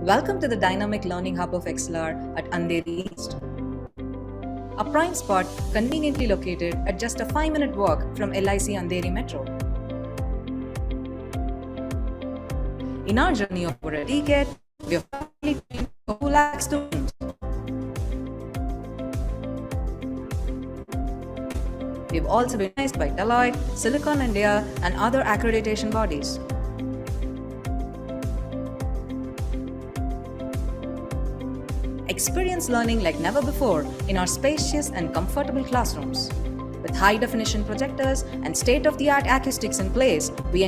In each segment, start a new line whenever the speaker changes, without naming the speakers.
Welcome to the Dynamic Learning Hub of XLR at Andheri East, a prime spot conveniently located at just a 5-minute walk from LIC Andheri Metro. In our journey of over a decade, we have proudly trained over 2 lakh students. We've also been recognized by Deloitte, Silicon India, and other accreditation bodies. Experience learning like never before in our spacious and comfortable classrooms. With high-definition projectors and state-of-the-art acoustics in place, we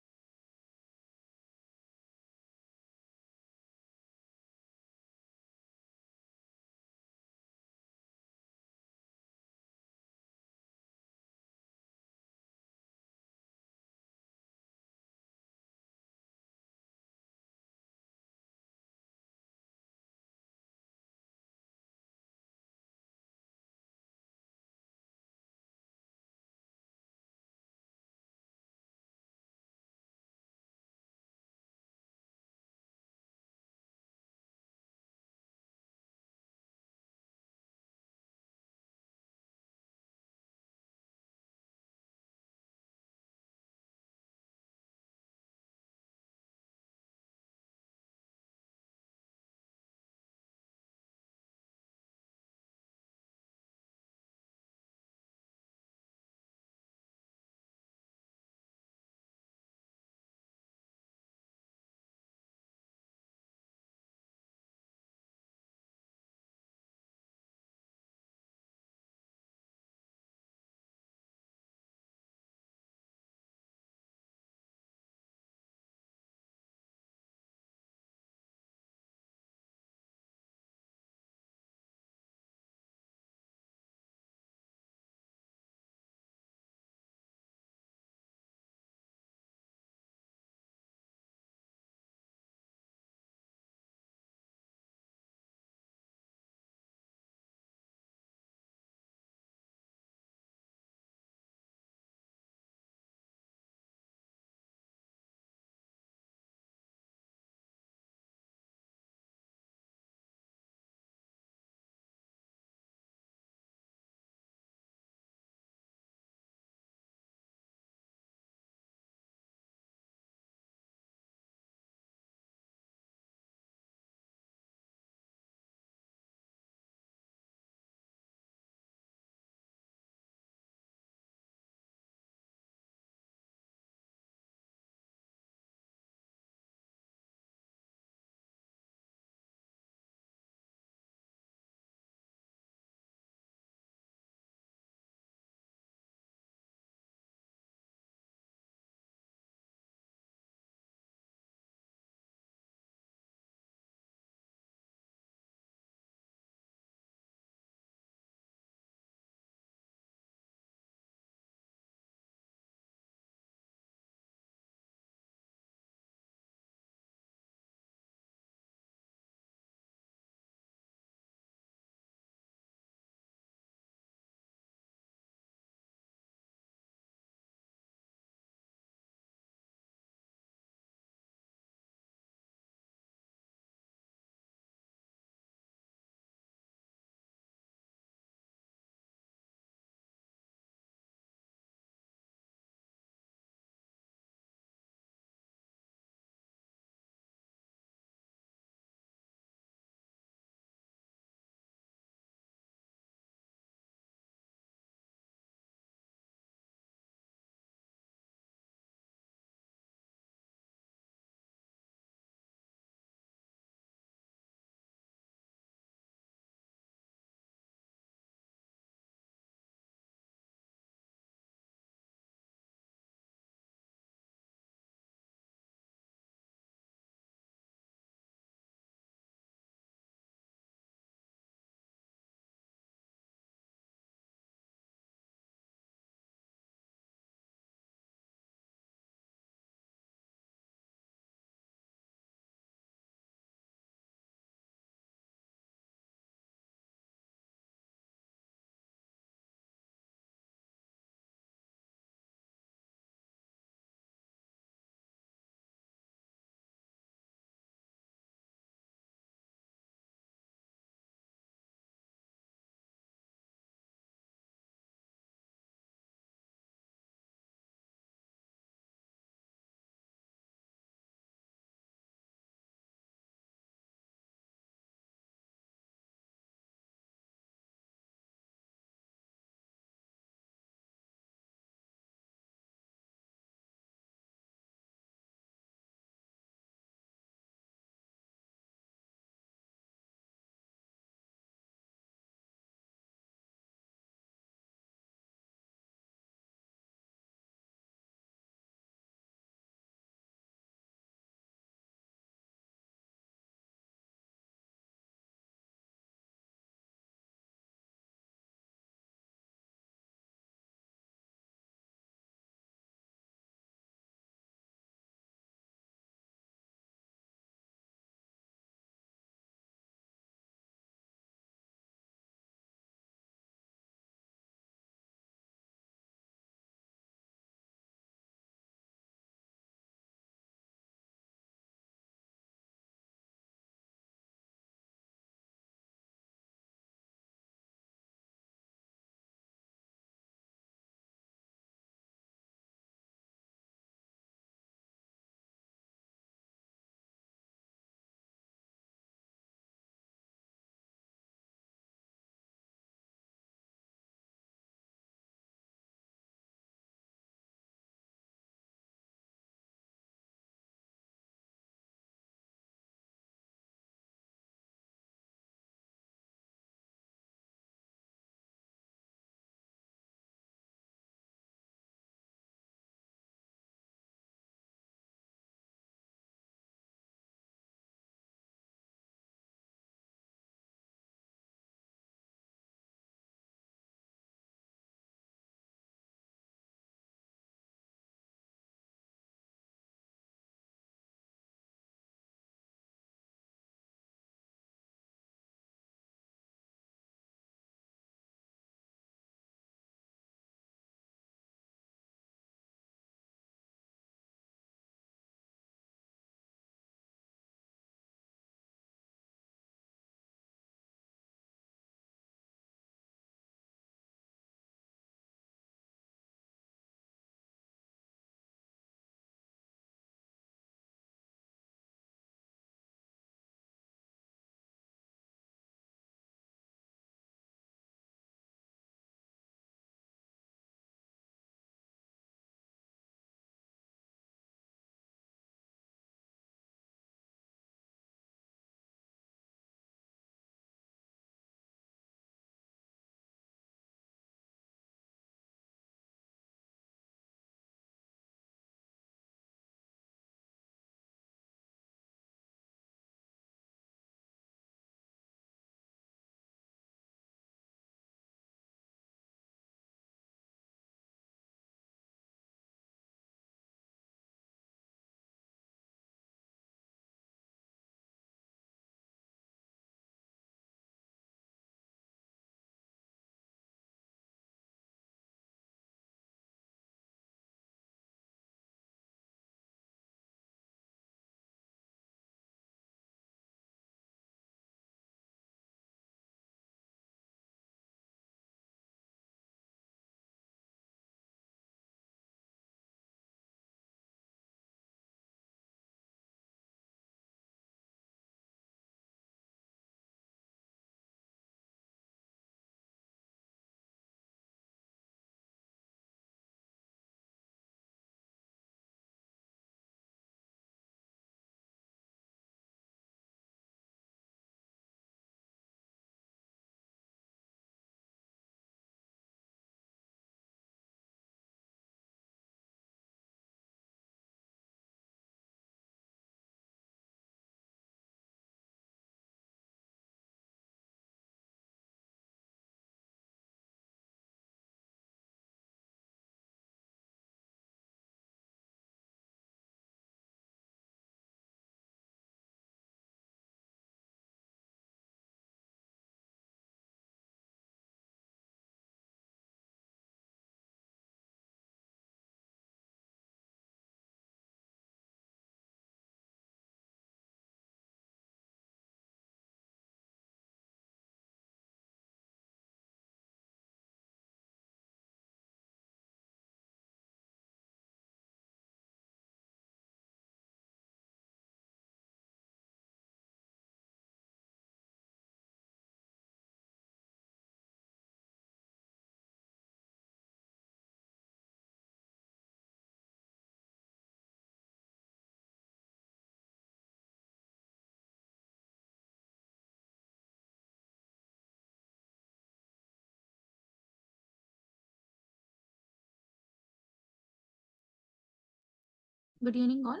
Good evening, all.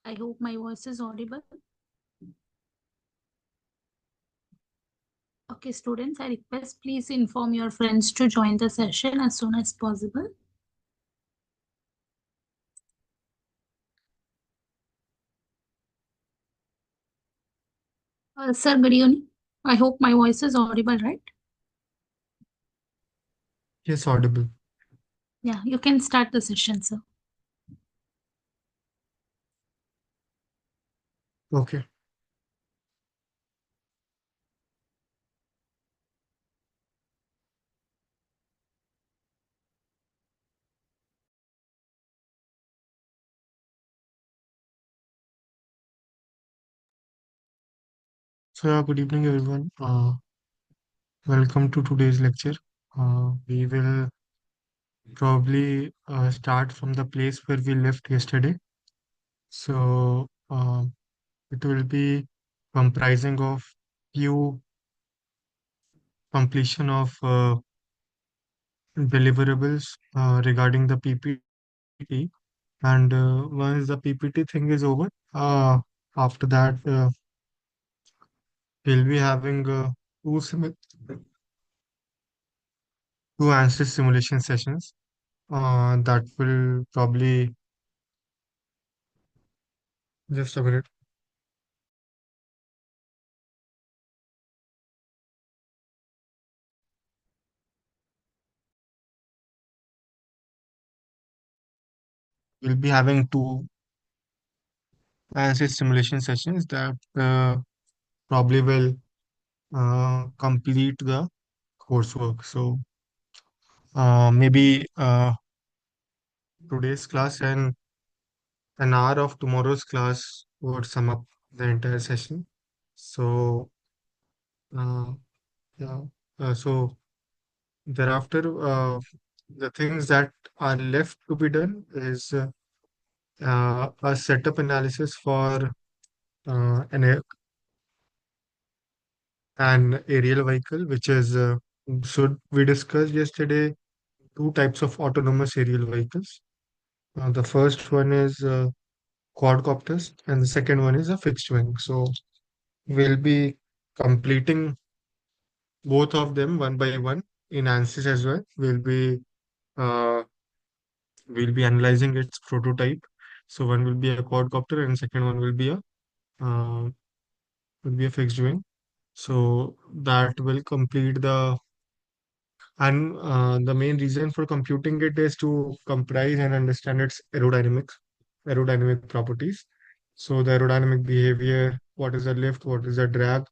I hope my voice is audible. Okay, students, I request please inform your friends to join the session as soon as possible. Sir, good evening. I hope my voice is audible, right?
Yes, audible.
Yeah, you can start the session, sir.
Okay. So, good evening, everyone. Welcome to today's lecture. We will probably start from the place where we left yesterday. So, it will be comprising of few completion of deliverables regarding the PPT. And once the PPT thing is over, after that, we'll be having two sim- two answer simulation sessions that will probably just a minute we'll be having two answer simulation sessions that probably will complete the coursework. So maybe today's class and an hour of tomorrow's class would sum up the entire session. So uh, yeah, so thereafter, the things that are left to be done is a setup analysis for an aerial vehicle, which is so we discussed yesterday two types of autonomous aerial vehicles. The first one is quadcopters, and the second one is a fixed wing. So we'll be completing both of them one by one in ANSYS as well. Uh, we'll be analyzing its prototype. So one will be a quadcopter, and second one uh, will be a fixed wing. So that will complete the main reason for computing it is to comprise and understand its aerodynamic properties. So the aerodynamic behavior, what is the lift, what is the drag,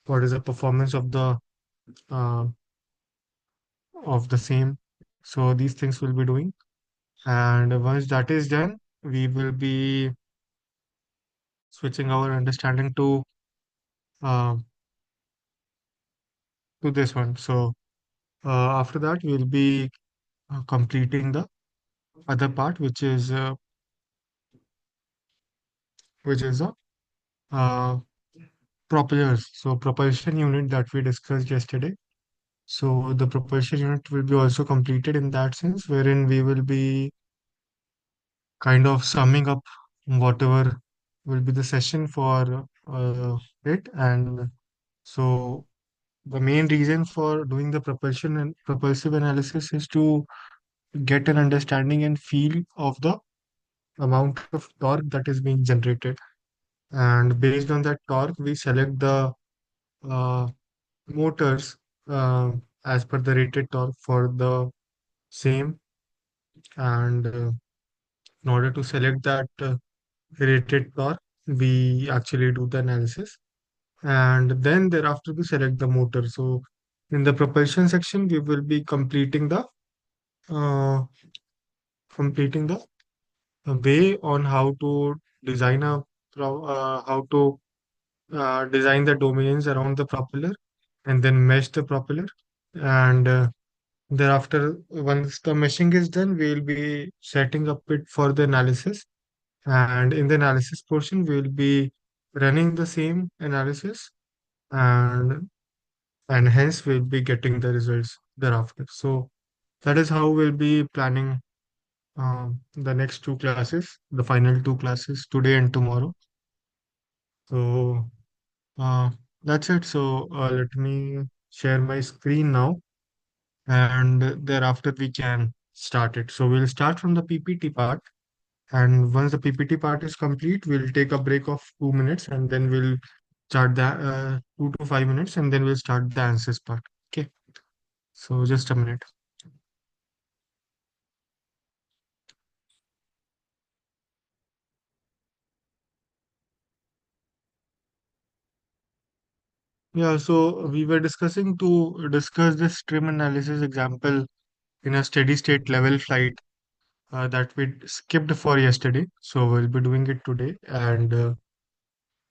what is the performance uh, of the same. So these things we'll be doing. And once that is done, we will be switching our understanding uh, to this one. So after that, we'll be completing the other part, which is the uh, propellers. So propulsion unit that we discussed yesterday. So the propulsion unit will be also completed in that sense, wherein we will be kind of summing up whatever will be the session for it. And so the main reason for doing the propulsion and propulsive analysis is to get an understanding and feel of the amount of torque that is being generated. And based on that torque, we select the uh, motors as per the rated torque for the same. And in order to select that rated torque, we actually do the analysis. And then thereafter, we select the motor. So in the propulsion section, we will be uh, completing the way on how to design how to design the domains around the propeller and then mesh the propeller. And thereafter, once the meshing is done, we'll be setting up it for the analysis. And in the analysis portion, we'll be running the same analysis, and and hence we'll be getting the results thereafter. So that is how we'll be planning the next two classes, the final two classes today and tomorrow. So uh, that's it. So let me share my screen now, and thereafter we can start it. So we'll start from the PPT part, and once the PPT part is complete, we'll take a break of 2 minutes, and then we'll start the 2 to 5 minutes, and then we'll start the answers part. Okay. So just a minute. Yeah, so we were discussing to discuss this trim analysis example in a steady state level flight that we skipped for yesterday. So we'll be doing it today. And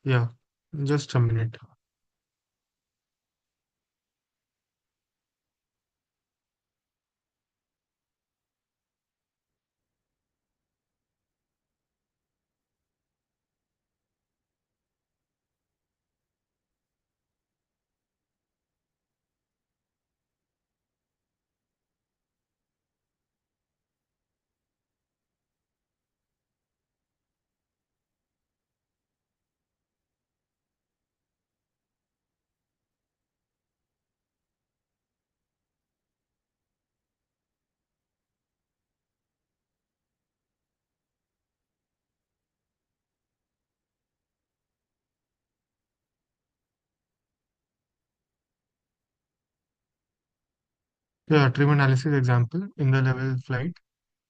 yeah, just a minute. Yeah, trim analysis example in the level flight.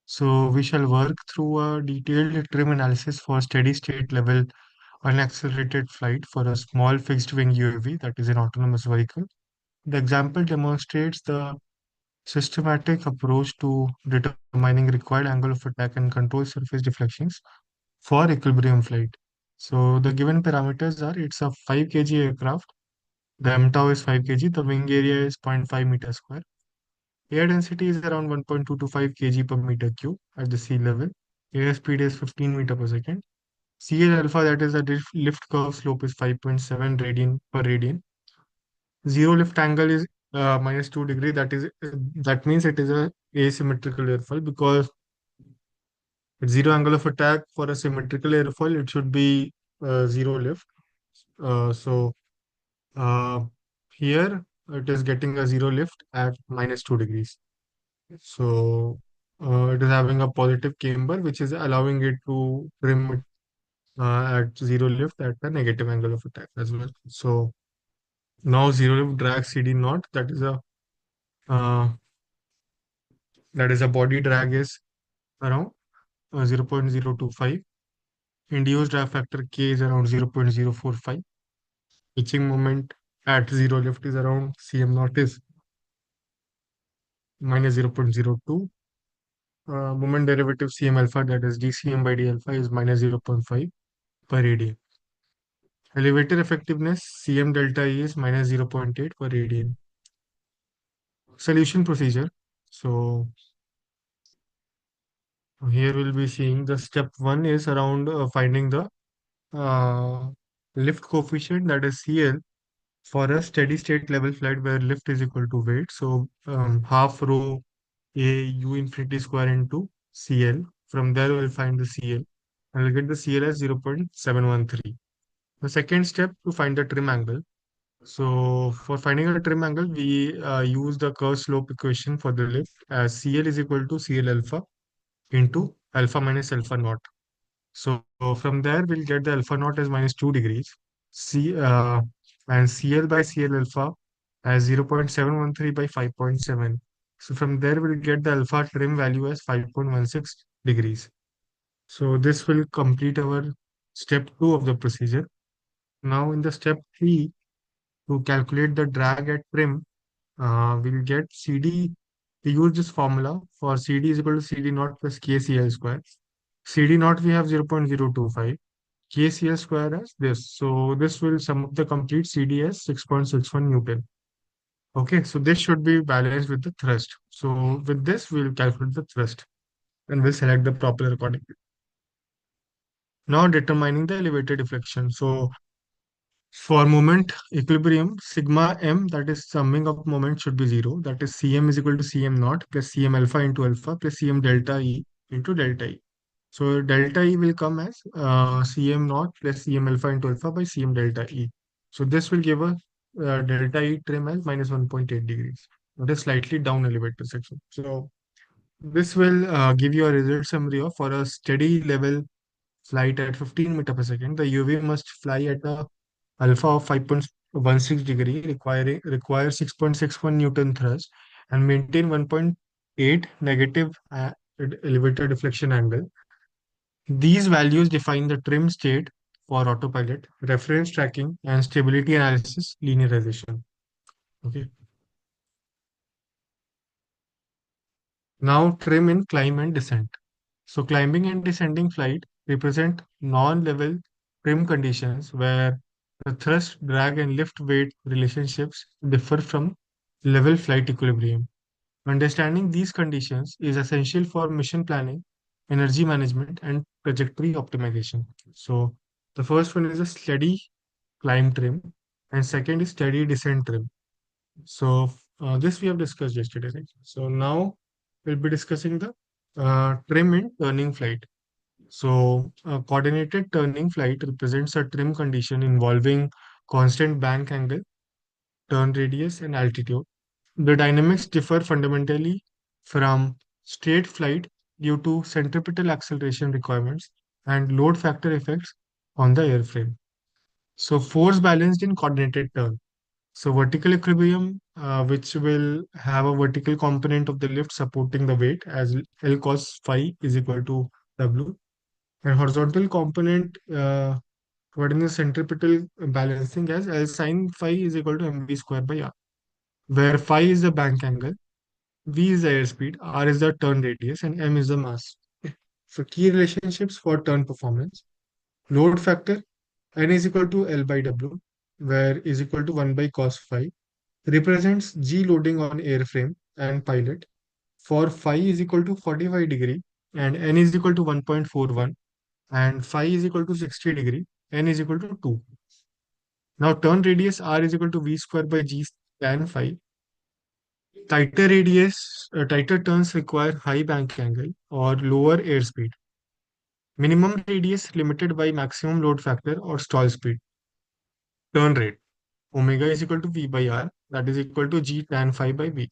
So we shall work through a detailed trim analysis for steady state level unaccelerated flight for a small fixed wing UAV that is an autonomous vehicle. The example demonstrates the systematic approach to determining required angle of attack and control surface deflections for equilibrium flight. So the given parameters are it's a 5 kg aircraft, the MTOW is 5 kg, the wing area is 0.5 meter square. Air density is around 1.225 kg per meter cube at the sea level. Airspeed is 15 meter per second. CL alpha, that is the lift curve slope, is 5.7 radian per radian. Zero lift angle is minus 2 degree. That means it is a asymmetrical airfoil because zero angle of attack for a symmetrical airfoil, it should be zero lift. So uh, here it is getting a zero lift at minus 2 degrees. So it is having a positive camber, which is allowing it to trim it at zero lift at a negative angle of attack as well. So now zero lift drag CD naught, uh, that is a body drag is around 0.025. Induced drag factor K is around 0.045. Pitching moment at zero lift is around Cm naught is minus 0.02. Moment derivative Cm alpha, that is dCm by d alpha, is minus 0.5 per radian. Elevator effectiveness Cm delta E is minus 0.8 per radian. Solution procedure. So here we'll be seeing the step one is around finding the uh, lift coefficient, that is CL, for a steady state level flight where lift is equal to weight. So half rho A U infinity square into CL. From there we'll find the CL and we'll get the CL as 0.713. The second step to find the trim angle. So for finding a trim angle, we use the curve slope equation for the lift as CL is equal to CL alpha into alpha minus alpha naught. So from there, we'll get the alpha naught as minus 2 degrees. C and CL by CL alpha as 0.713 by 5.7. So from there, we'll get the alpha trim value as 5.16 degrees. So this will complete our step 2 of the procedure. Now in the step 3, to calculate the drag at trim, we'll get CD. We use this formula for CD is equal to CD naught plus KCL square. CD naught we have 0.025. KCL square as this. So this will sum up the complete CD as 6.61 Newton. Okay, so this should be balanced with the thrust. So with this, we'll calculate the thrust and we'll select the propeller accordingly. Now determining the elevator deflection. So for moment equilibrium, sigma m, that is summing up moment, should be zero. That is Cm is equal to Cm naught plus Cm alpha into alpha plus Cm delta E into delta E. So delta E will come as Cm naught plus Cm alpha into alpha by Cm delta E. So this will give a delta E trim as minus 1.8 degrees. It is slightly down elevator section. So this will give you a result summary of for a steady level flight at 15 meter per second. The UV must fly at a alpha of 5.16 degree, require 6.61 Newton thrust, and maintain 1.8 negative elevator deflection angle. These values define the trim state for autopilot, reference tracking, and stability analysis linearization. Okay. Now trim in climb and descent. So climbing and descending flight represent non-level trim conditions where the thrust, drag, and lift weight relationships differ from level flight equilibrium. Understanding these conditions is essential for mission planning, energy management, and trajectory optimization. So the first one is a steady climb trim, and second is steady descent trim. So this we have discussed yesterday, right? So now we'll be discussing the trim in turning flight. So a coordinated turning flight represents a trim condition involving constant bank angle, turn radius, and altitude. The dynamics differ fundamentally from straight flight due to centripetal acceleration requirements and load factor effects on the airframe. So force balanced in coordinated turn. So vertical equilibrium, which will have a vertical component of the lift supporting the weight as L cos phi is equal to W, and horizontal component providing the centripetal balancing as L sin phi is equal to mv square by r, where phi is the bank angle, v is the airspeed, r is the turn radius, and m is the mass. So key relationships for turn performance: load factor n is equal to L by W, where is equal to 1 by cos phi, represents G loading on airframe and pilot. For phi is equal to 45 degree and n is equal to 1.41 and phi is equal to 60 degree, n is equal to 2. Now turn radius r is equal to v square by g tan phi. Tighter turns require high bank angle or lower airspeed. Minimum radius limited by maximum load factor or stall speed. Turn rate. Omega is equal to v by r, that is equal to g tan phi by v.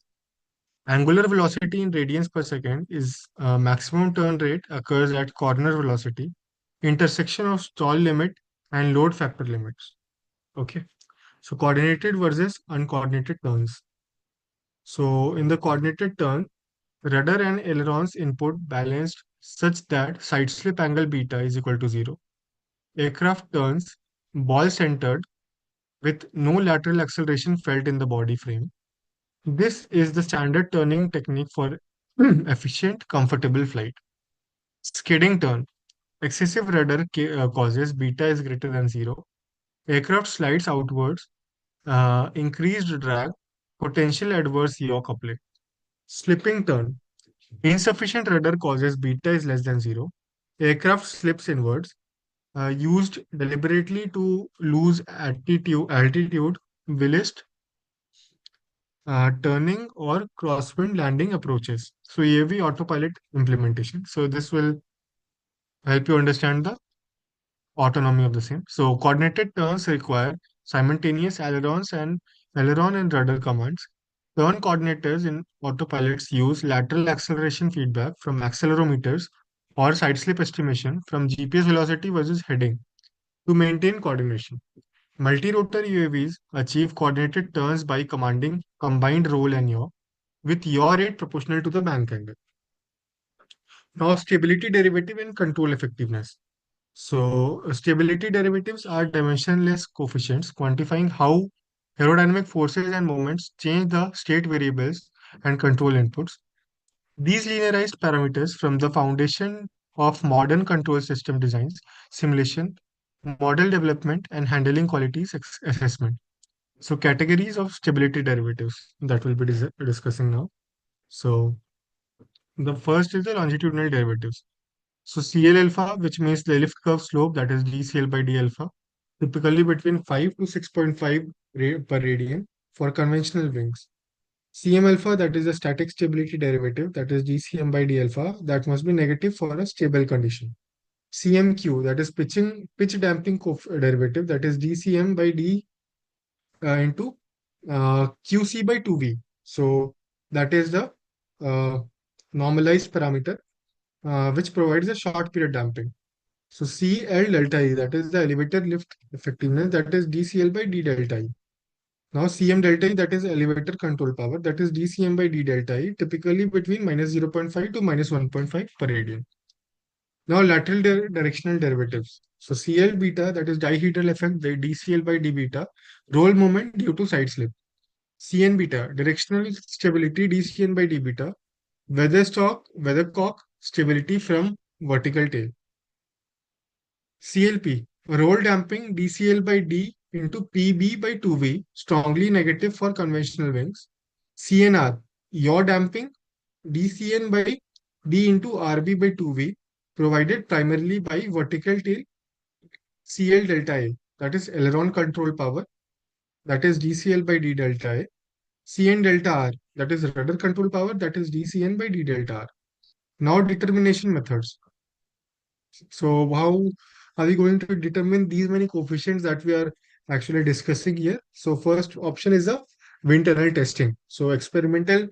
Angular velocity in radians per second is maximum turn rate occurs at corner velocity, intersection of stall limit and load factor limits. Okay. So coordinated versus uncoordinated turns. So in the coordinated turn, rudder and ailerons input balanced such that side slip angle beta is equal to 0. Aircraft turns ball centered with no lateral acceleration felt in the body frame. This is the standard turning technique for efficient, comfortable flight. Skidding turn. Excessive rudder causes beta is greater than 0. Aircraft slides outwards, increased drag, potential adverse yaw coupling. Slipping turn. Insufficient rudder causes beta is less than 0. Aircraft slips inwards, used deliberately to lose altitude, whilst turning or crosswind landing approaches. So AV autopilot implementation. So this will help you understand the autonomy of the same. So coordinated turns require simultaneous aileron and rudder commands. Turn coordinators in autopilots use lateral acceleration feedback from accelerometers or side slip estimation from GPS velocity versus heading to maintain coordination. Multi-rotor UAVs achieve coordinated turns by commanding combined roll and yaw, with yaw rate proportional to the bank angle. Now, stability derivative and control effectiveness. So, stability derivatives are dimensionless coefficients quantifying how aerodynamic forces and moments change the state variables and control inputs. These linearized parameters from the foundation of modern control system designs, simulation, model development, and handling qualities assessment. So, categories of stability derivatives that we'll be discussing now. So, the first is the longitudinal derivatives. So CL alpha, which means the lift curve slope, that is dCl by d alpha, typically between 5 to 6.5 per radian for conventional wings. Cm alpha, that is a static stability derivative, that is dCm by d alpha, that must be negative for a stable condition. Cmq, that is pitch damping derivative, that is dCm by d into QC by 2V. So that is the uh, normalized parameter which provides a short period damping. So CL delta E, that is the elevator lift effectiveness, that is DCL by D delta E. Now Cm delta E, that is elevator control power, that is DCm by D delta E, typically between minus 0.5 to minus 1.5 per radian. Now lateral directional derivatives. So Cl beta, that is dihedral effect, the DCl by D beta, roll moment due to side slip. Cn beta, directional stability dCn by d beta, weathercock stability from vertical tail. CLP, roll damping dCl by d into PB by 2V, strongly negative for conventional wings. CNR, yaw damping dCn by d into RB by 2V, provided primarily by vertical tail. CL delta A, that is aileron control power, that is dCl by d delta A. Cn delta R, that is rudder control power, that is dCn by d delta R. Now determination methods. So how are we going to determine these many coefficients that we are actually discussing here? So first option is a wind tunnel testing. So experimental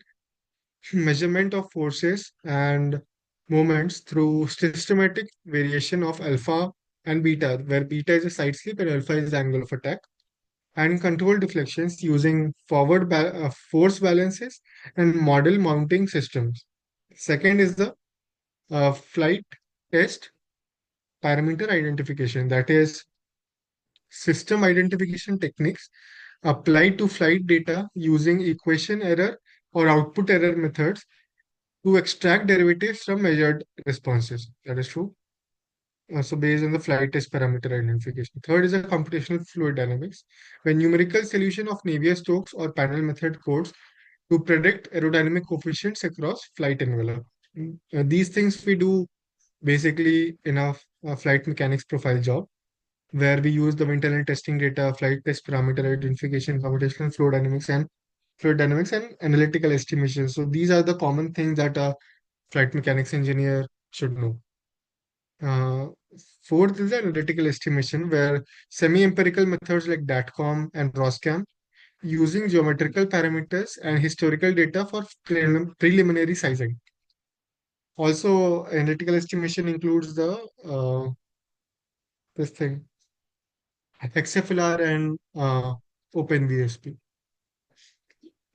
measurement of forces and moments through systematic variation of alpha and beta, where beta is a side slip and alpha is the angle of attack, and control deflections using force balances and model mounting systems. Second is the flight test parameter identification, that is system identification techniques applied to flight data using equation error or output error methods to extract derivatives from measured responses. That is true. So based on the flight test parameter identification. Third is a computational fluid dynamics, where numerical solution of Navier-Stokes or panel method codes to predict aerodynamic coefficients across flight envelope. These things we do basically in a flight mechanics profile job, where we use the wind tunnel testing data, flight test parameter identification, computational flow dynamics, and fluid dynamics and analytical estimation. So these are the common things that a flight mechanics engineer should know. Uh, Fourth is the analytical estimation, where semi-empirical methods like DATCOM and ROSCAM using geometrical parameters and historical data for preliminary sizing. Also, analytical estimation includes the this thing XFLR and OpenVSP.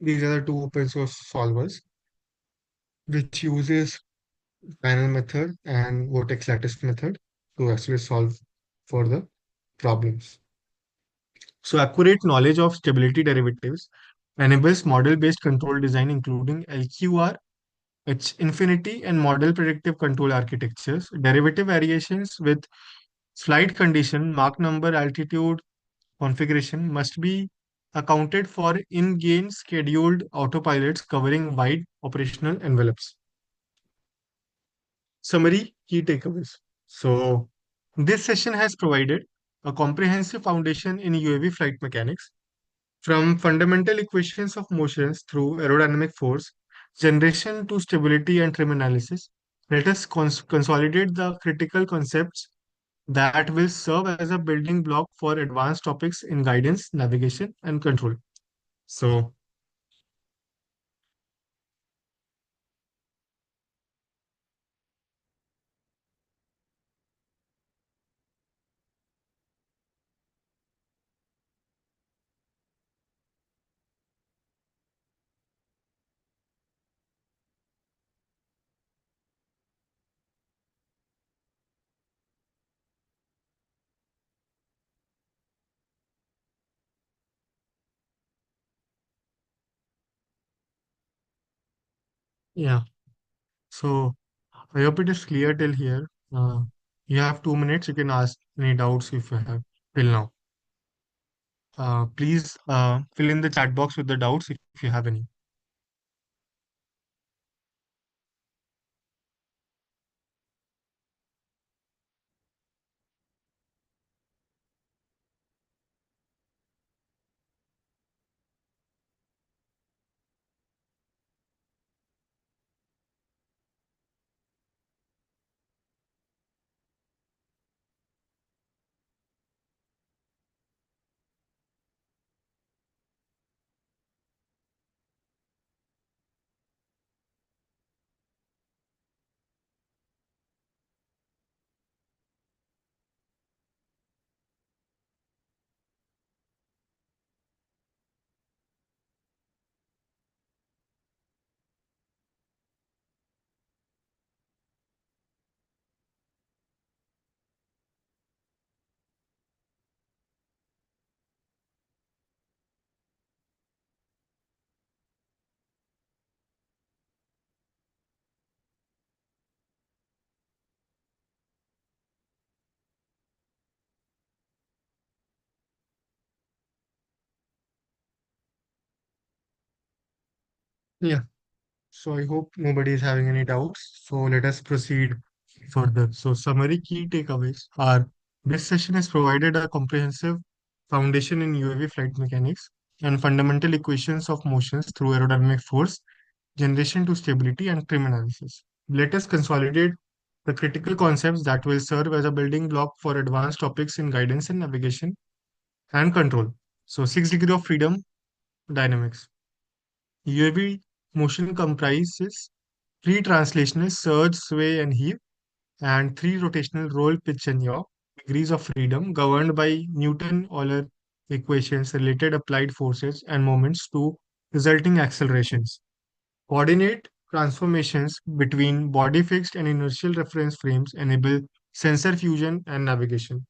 These are the two open source solvers which uses panel method and vortex lattice method to actually solve for the problems. So accurate knowledge of stability derivatives enables model-based control design, including LQR, H infinity, and model predictive control architectures. Derivative variations with flight condition, Mach number, altitude, configuration must be accounted for in gain scheduled autopilots covering wide operational envelopes. Summary key takeaways. So, this session has provided a comprehensive foundation in UAV flight mechanics, from fundamental equations of motions through aerodynamic force generation to stability and trim analysis. Let us consolidate the critical concepts that will serve as a building block for advanced topics in guidance, navigation, and control. So, yeah. So, I hope it is clear till here. You have 2 minutes. You can ask any doubts if you have till now. Please fill in the chat box with the doubts if you have any. Yeah. So I hope nobody is having any doubts. So let us proceed further. So summary key takeaways are: this session has provided a comprehensive foundation in UAV flight mechanics and fundamental equations of motions through aerodynamic force, generation to stability, and trim analysis. Let us consolidate the critical concepts that will serve as a building block for advanced topics in guidance and navigation and control. So 6 degree of freedom dynamics. UAV motion comprises three translational surge, sway, and heave, and three rotational roll, pitch, and yaw, degrees of freedom governed by Newton-Euler equations, related applied forces and moments to resulting accelerations. Coordinate transformations between body fixed and inertial reference frames enable sensor fusion and navigation.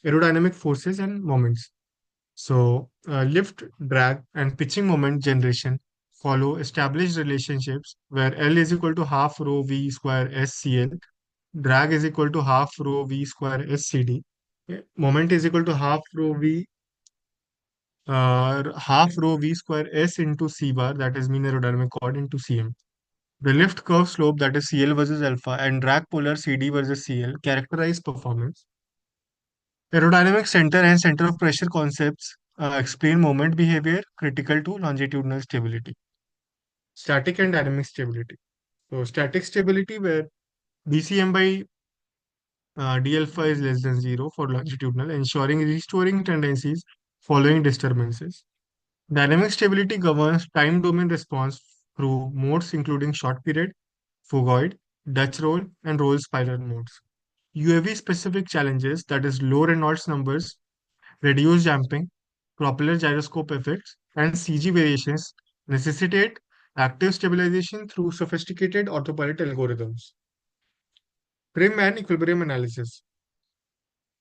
Aerodynamic forces and moments. So, lift, drag, and pitching moment generation follow established relationships where L is equal to half rho V square SCL, drag is equal to half rho V square SCD, moment is equal to half rho V square S into C bar, that is mean aerodynamic chord, into Cm. The lift curve slope, that is CL versus alpha, and drag polar CD versus CL characterize performance. Aerodynamic center and center of pressure concepts explain moment behavior critical to longitudinal stability. Static and dynamic stability. So static stability where BCM by d alpha is less than 0 for longitudinal, ensuring restoring tendencies following disturbances. Dynamic stability governs time domain response through modes including short period, phugoid, Dutch roll, and roll spiral modes. UAV specific challenges, that is low Reynolds numbers, reduced damping, propeller gyroscope effects, and CG variations necessitate active stabilization through sophisticated autopilot algorithms. Trim and equilibrium analysis.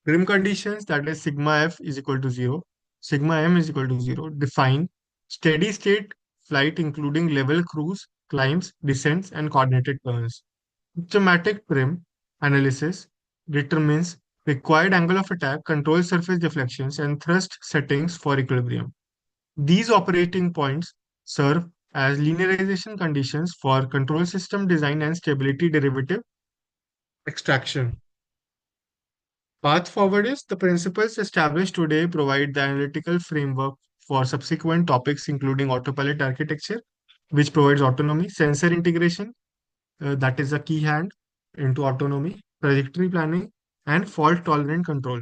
Trim conditions, that is sigma f is equal to 0, sigma m is equal to 0, define steady state flight including level cruise, climbs, descents, and coordinated turns. Systematic trim analysis determines required angle of attack, control surface deflections, and thrust settings for equilibrium. These operating points serve as linearization conditions for control system design and stability derivative extraction. Path forward is the principles established today provide the analytical framework for subsequent topics, including autopilot architecture, which provides autonomy, sensor integration, that is a key hand into autonomy, trajectory planning, and fault tolerant control.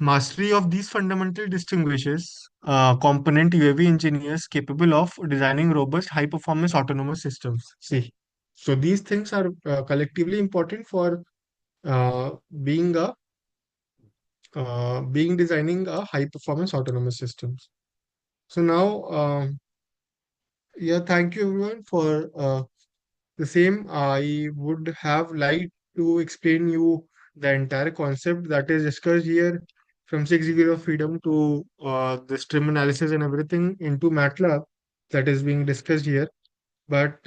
Mastery of these fundamental distinguishes component UAV engineers capable of designing robust, high performance autonomous systems. See, so these things are collectively important for uh, being a being designing a high performance autonomous systems. So now, yeah, thank you everyone for the same. I would have liked to explain you the entire concept that is discussed here, from 6 degree of freedom to the stream analysis and everything into MATLAB that is being discussed here. But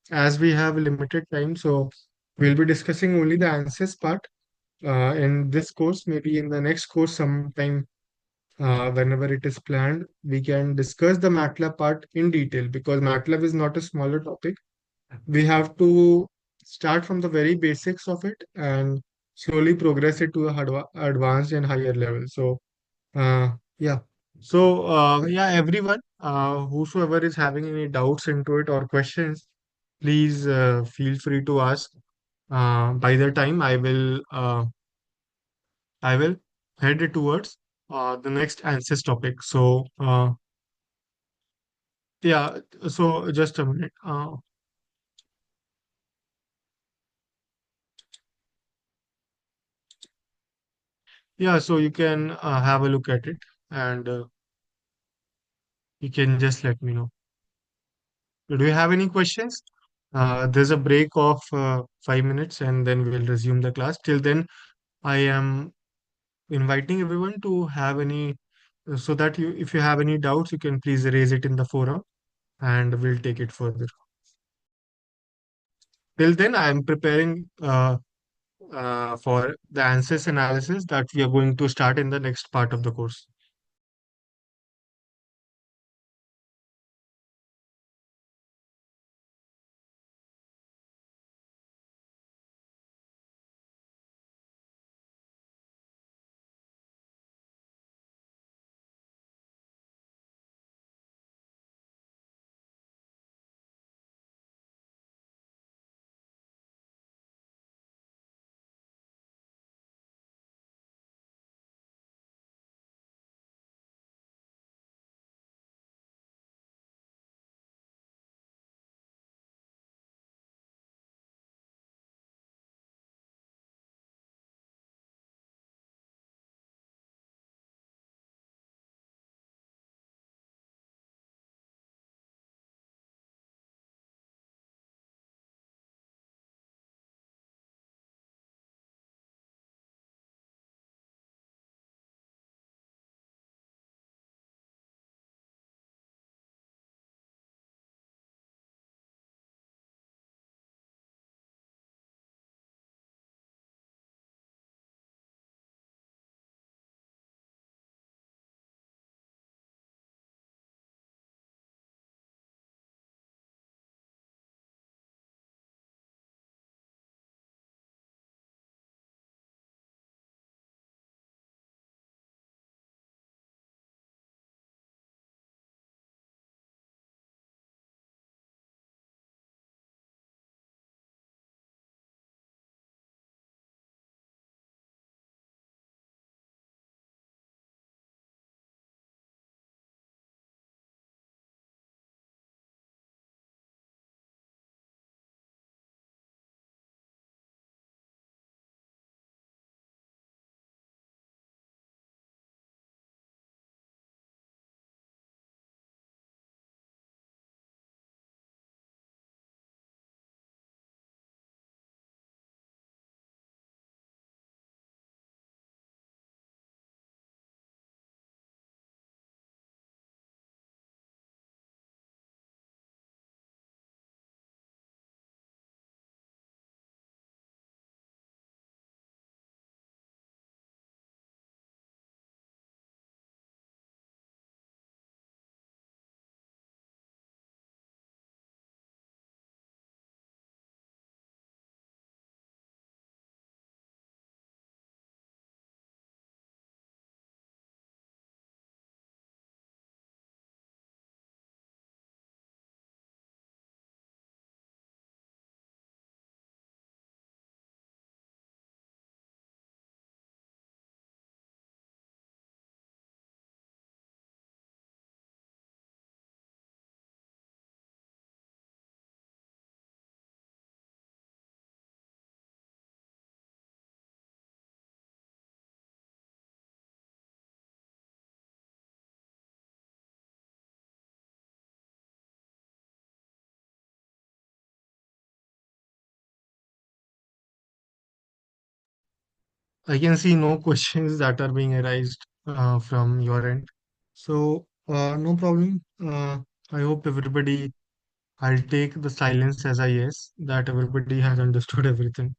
as we have limited time, so we'll be discussing only the answers part in this course. Maybe in the next course sometime, whenever it is planned, we can discuss the MATLAB part in detail, because MATLAB is not a smaller topic. We have to start from the very basics of it and slowly progress it to a advanced and higher level. So, yeah. So, yeah, everyone, whosoever is having any doubts into it or questions, please feel free to ask. By the time I will head towards the next answers topic. So, yeah. So, just a minute. Yeah. So you can have a look at it, and you can just let me know. Do you have any questions? There's a break of 5 minutes, and then we'll resume the class. Till then, I am inviting everyone to have any, so that you, if you have any doubts, you can please raise it in the forum, and we'll take it further. Till then, I am preparing for the answers analysis that we are going to start in the next part of the course. I can see no questions that are being arised from your end. So, no problem. I hope everybody, I'll take the silence as a yes, that everybody has understood everything.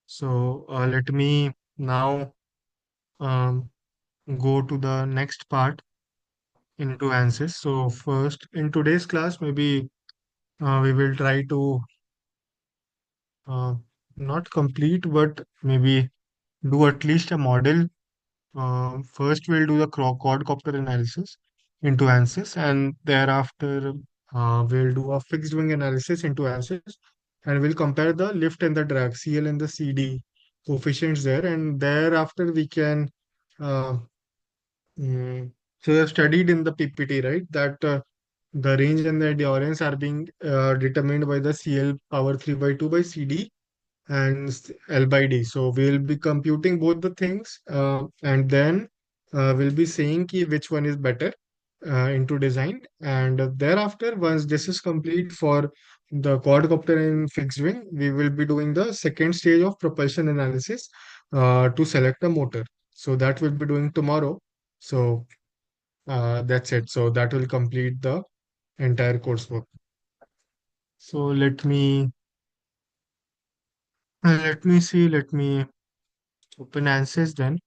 So, let me now um, go to the next part into answers. So, first, in today's class, maybe we will try to uh, not complete, but maybe do at least a model. First, we'll do the quadcopter analysis into ANSYS, and thereafter, we'll do a fixed wing analysis into ANSYS, and we'll compare the lift and the drag, CL and the CD coefficients there, and thereafter we can. Uh, so you have studied in the PPT, right? That the range and the endurance are being determined by the CL power 3 by 2 by CD and L by D. So we'll be computing both the things, and then we'll be saying ki which one is better into design. And thereafter, once this is complete for the quadcopter and fixed wing, we will be doing the second stage of propulsion analysis to select a motor. So that we'll be doing tomorrow. So that's it. So that will complete the entire coursework. So let me see. Let me open answers then.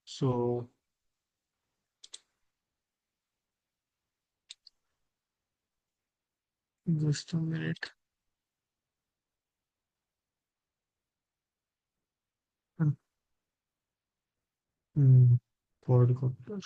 So just a minute. Hmm, quadcopter.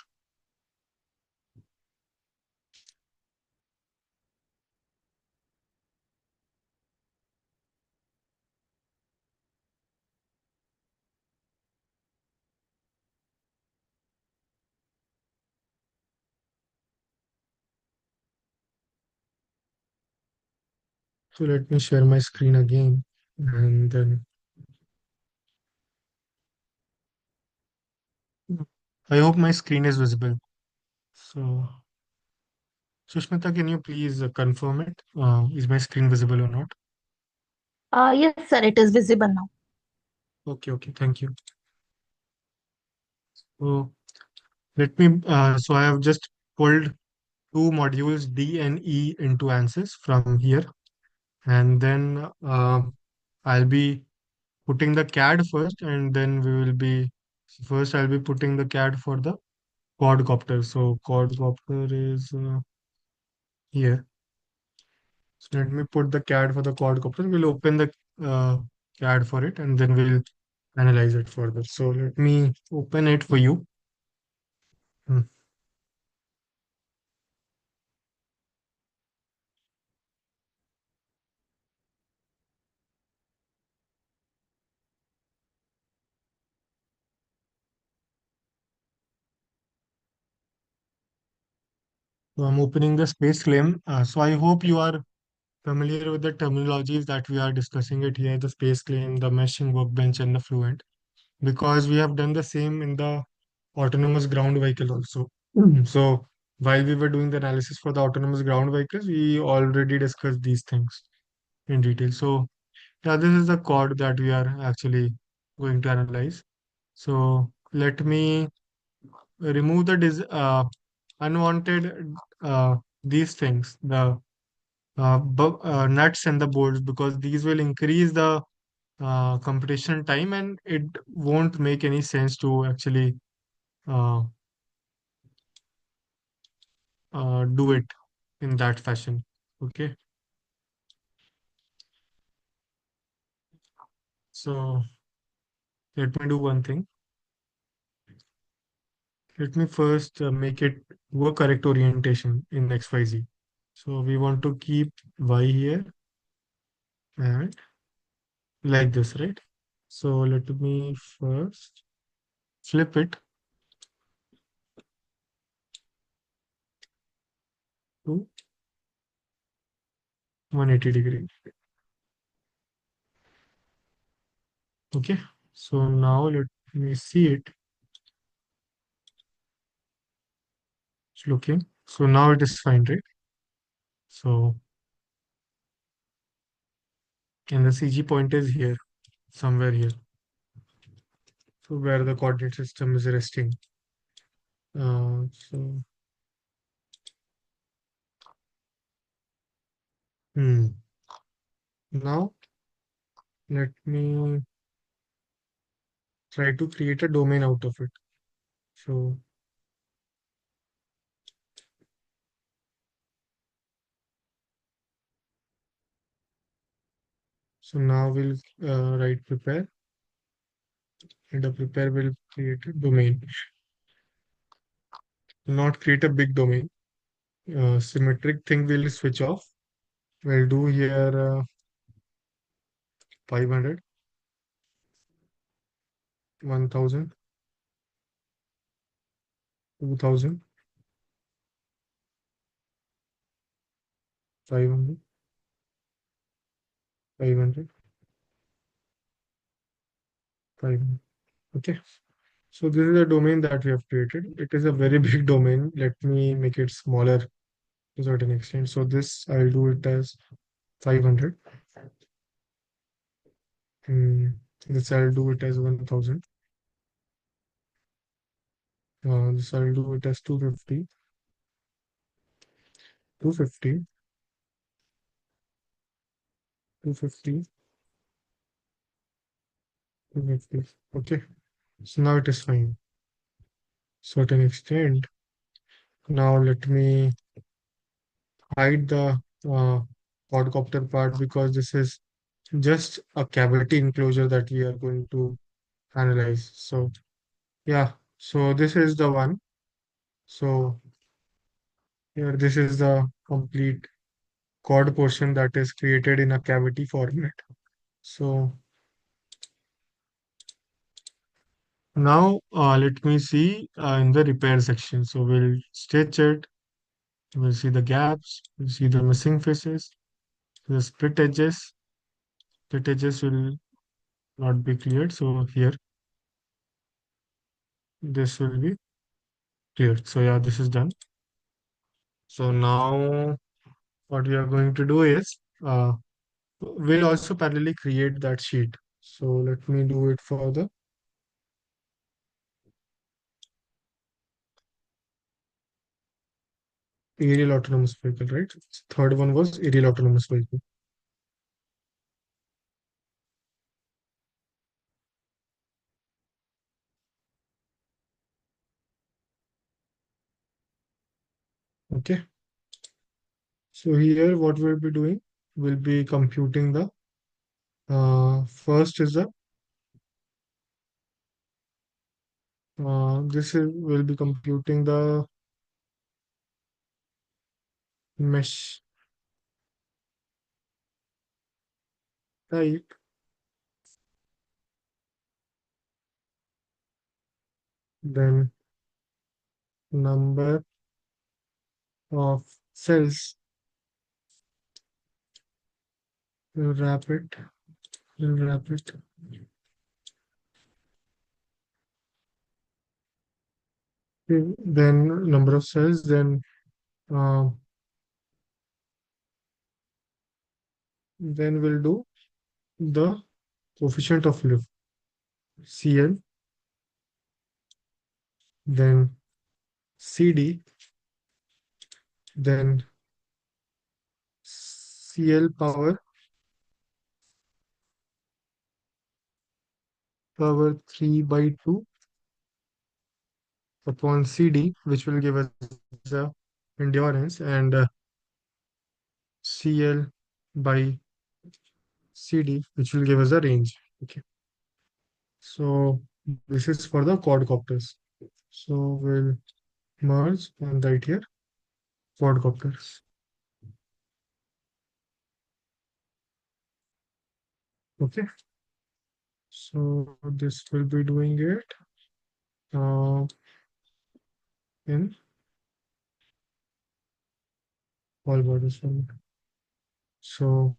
So let me share my screen again, and then I hope my screen is visible. So Sushmita, can you please confirm it? Is my screen visible or not?
Yes, sir, it is visible now.
Okay, okay, thank you. So let me. So I have just pulled two modules D and E into answers from here, and then I'll be putting the CAD first, and then we will be first. I'll be putting the CAD for the quadcopter. So quadcopter is here. So let me put the CAD for the quadcopter. We'll open the CAD for it, and then we'll analyze it further. So let me open it for you. Hmm. So I'm opening the space claim. So I hope you are familiar with the terminologies that we are discussing it here: the space claim, the meshing workbench, and the fluent, because we have done the same in the autonomous ground vehicle also. So while we were doing the analysis for the autonomous ground vehicles, we already discussed these things in detail. So yeah, this is the code that we are actually going to analyze. So let me remove the unwanted these things, the nuts and the bolts, because these will increase the computation time, and it won't make any sense to actually uh, do it in that fashion. Okay, so let me do one thing. Let me first make it to a correct orientation in XYZ. So we want to keep Y here and like this, right? So let me first flip it to 180 degree. Okay, so now let me see it. It's looking. So now it is fine, right? So, and the CG point is here, somewhere here. So where the coordinate system is resting. So hmm. Now let me try to create a domain out of it. So now we'll write prepare, and the prepare will create a domain. Not create a big domain. Symmetric thing will switch off. We'll do here 500, 1000, 2000, 500, 500, 500. Okay. So this is a domain that we have created. It is a very big domain. Let me make it smaller to a certain extent. So this I'll do it as 500. Hmm. This I'll do it as 1000. This I'll do it as 250, 250, 250, 250. Okay. So now it is fine. Certain extent. Now let me hide the quadcopter part because this is just a cavity enclosure that we are going to analyze. So yeah, so this is the one. So here this is the complete chord portion that is created in a cavity format. So now let me see in the repair section. So we'll stitch it. We'll see the gaps. We'll see the missing faces. The split edges. Split edges will not be cleared. So here this will be cleared. So yeah, this is done. So now what we are going to do is we'll also parallelly create that sheet. So let me do it for the aerial autonomous vehicle, right? Third one was aerial autonomous vehicle. Okay. So here what we'll be doing, we'll be computing the first is the this is will be computing the mesh type, then number of cells, we'll wrap it, we'll wrap it. Then number of cells, uh, then we'll do the coefficient of lift, CL, then CD, then CL power 3 by 2 upon CD, which will give us the endurance, and CL by CD, which will give us the range. Okay. So this is for the quadcopters. So we'll merge and write here quadcopters. Okay. So this will be doing it uh, in all borders. So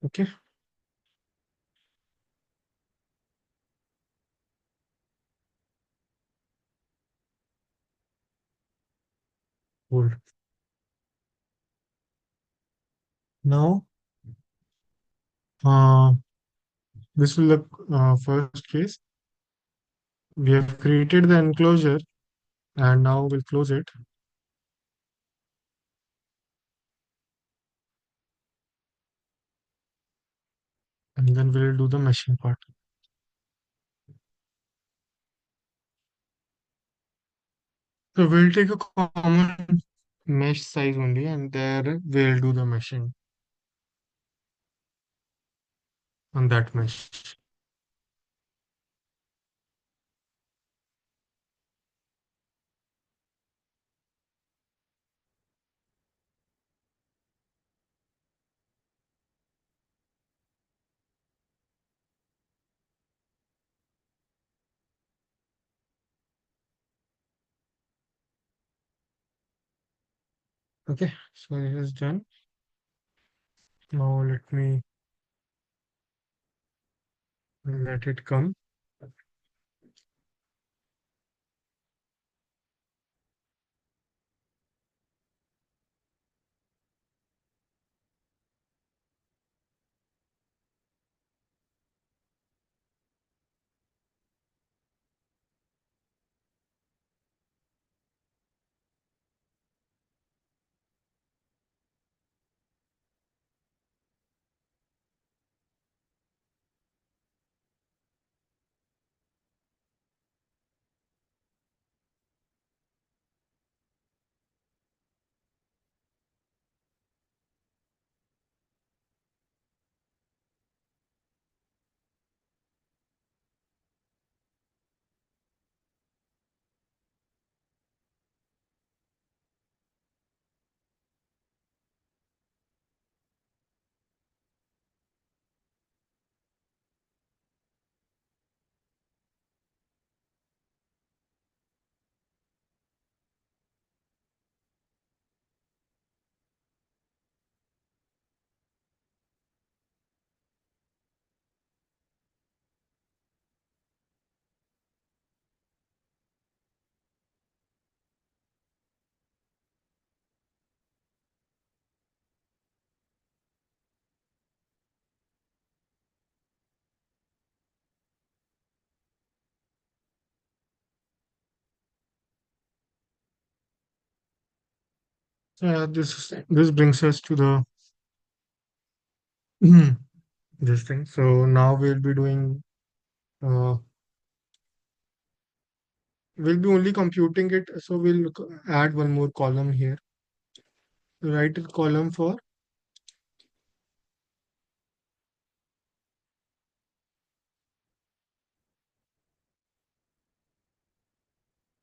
okay. hold. Now, uh, this will look first case. We have created the enclosure and now we'll close it. And then we'll do the meshing part. So we'll take a common mesh size only and there we'll do the meshing on that mesh. Okay, so it is done. Now let me let it come. This brings us to the this thing. So now we'll be only computing it. So we'll add one more column here. Write a column for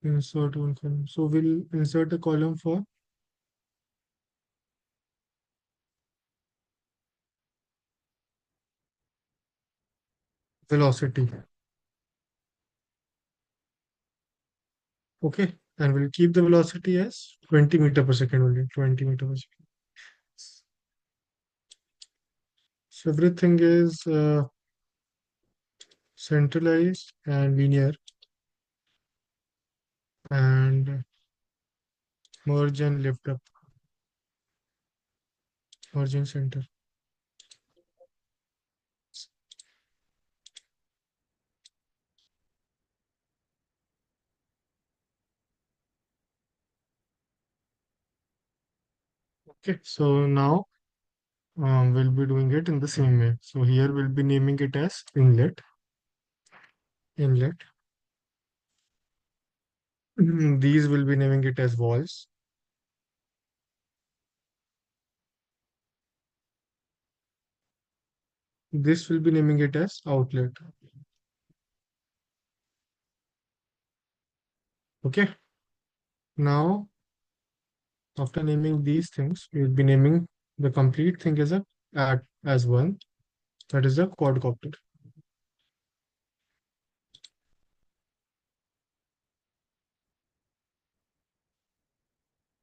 insert one column. So we'll insert a column for velocity. Okay, and we'll keep the velocity as 20 meter per second only, 20 meter per second. So everything is centralized and linear and merge and lift up, merge and center. Okay, so now we'll be doing it in the same way. So here we'll be naming it as inlet, inlet. These will be naming it as walls. This will be naming it as outlet. Okay. Now, after naming these things, we'll be naming the complete thing as a as one. That is the quadcopter.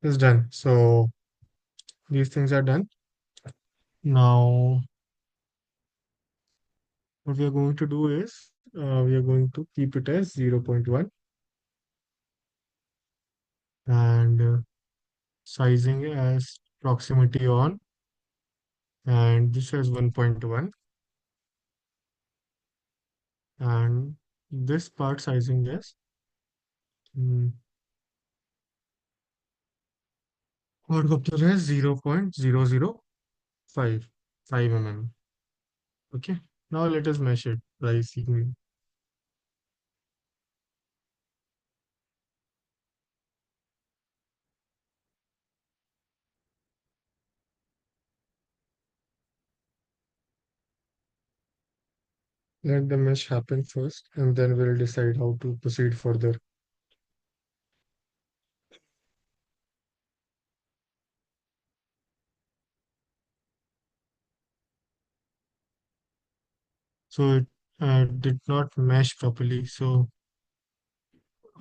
It's done. So these things are done. Now, what we are going to do is we are going to keep it as 0.1 and sizing as proximity on, and this has 1.1, and this part sizing is mm, quadcopter is 0.005 5 mm. Okay, now let us measure it by seeing. Let the mesh happen first, and then we'll decide how to proceed further. So it did not mesh properly, so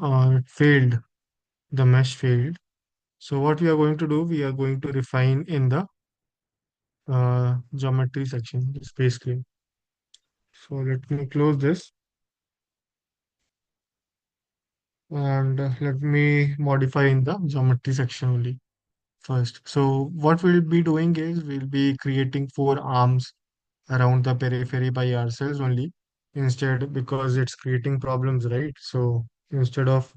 it failed. The mesh failed. So what we are going to do, we are going to refine in the geometry section, basically. So let me close this, and let me modify in the geometry section only first. So what we'll be doing is we'll be creating 4 arms around the periphery by ourselves only, instead, because it's creating problems, right? So instead of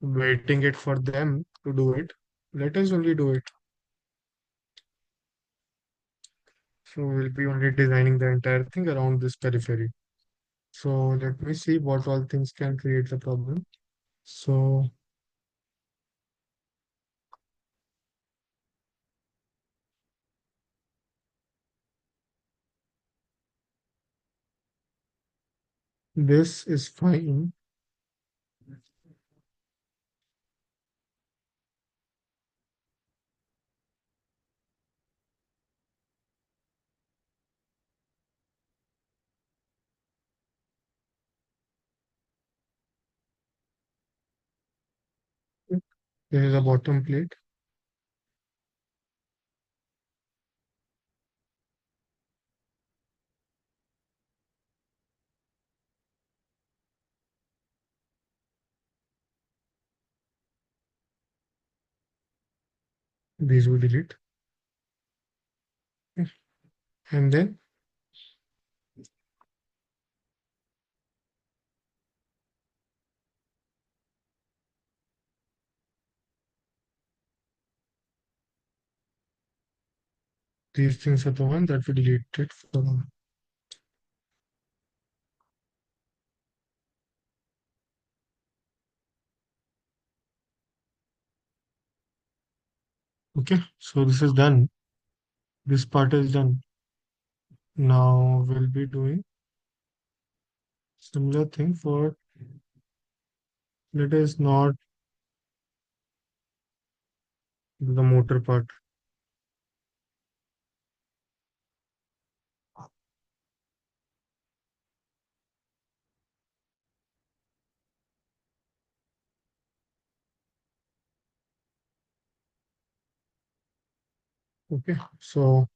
waiting it for them to do it, let us only do it. So we'll be only designing the entire thing around this periphery. So let me see what all things can create the problem. So this is fine. This is a bottom plate. These we delete. And then these things are the one that we deleted from. Okay, so this is done. This part is done. Now we'll be doing similar thing for, let us not the motor part. Okay, so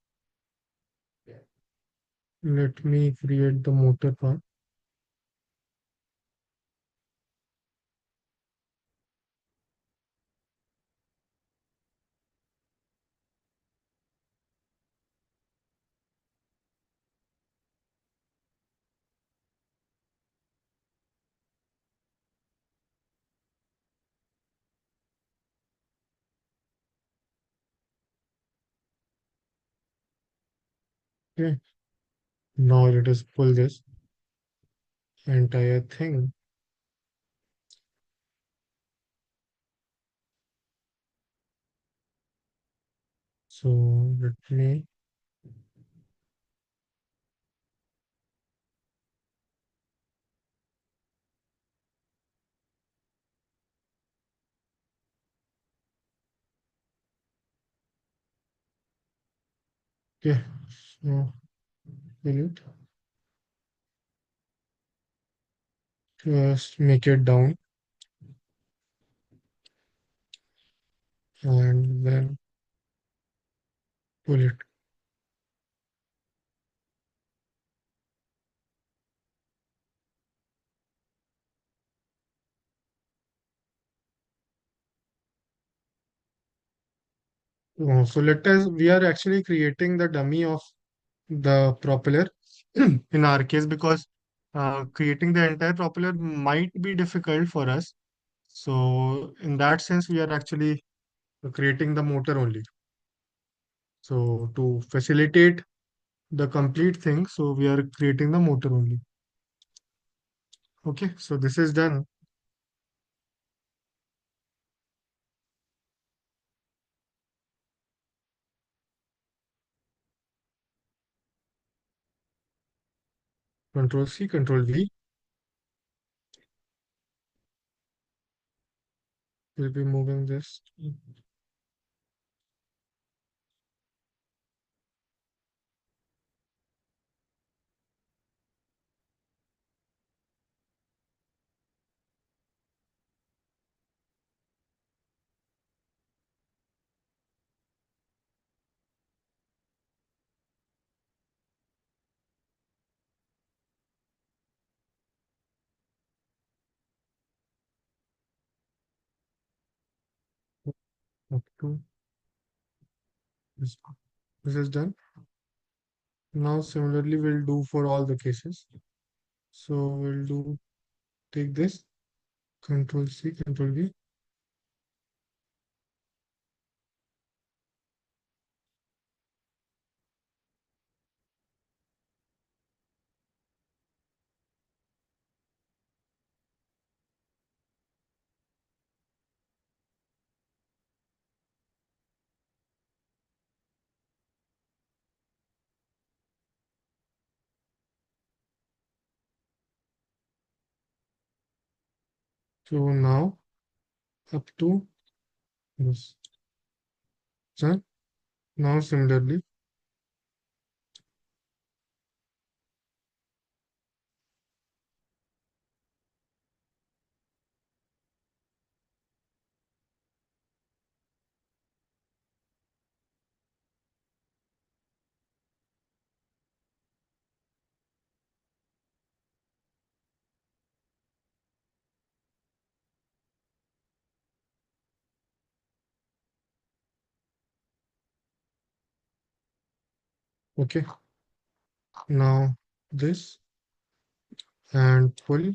let me create the motor part. Okay, now let us pull this entire thing. So let me okay, so delete. Just make it down and then pull it. So we are actually creating the dummy of the propeller in our case, because creating the entire propeller might be difficult for us. So in that sense, we are actually creating the motor only. So to facilitate the complete thing, so we are creating the motor only. Okay, so this is done. Control C, Control V. We'll be moving this. Up to this. This is done. Now similarly we'll do for all the cases. So we'll do take this, Control C, Control V. So now up to this. Done. Now similarly, okay. Now this and pull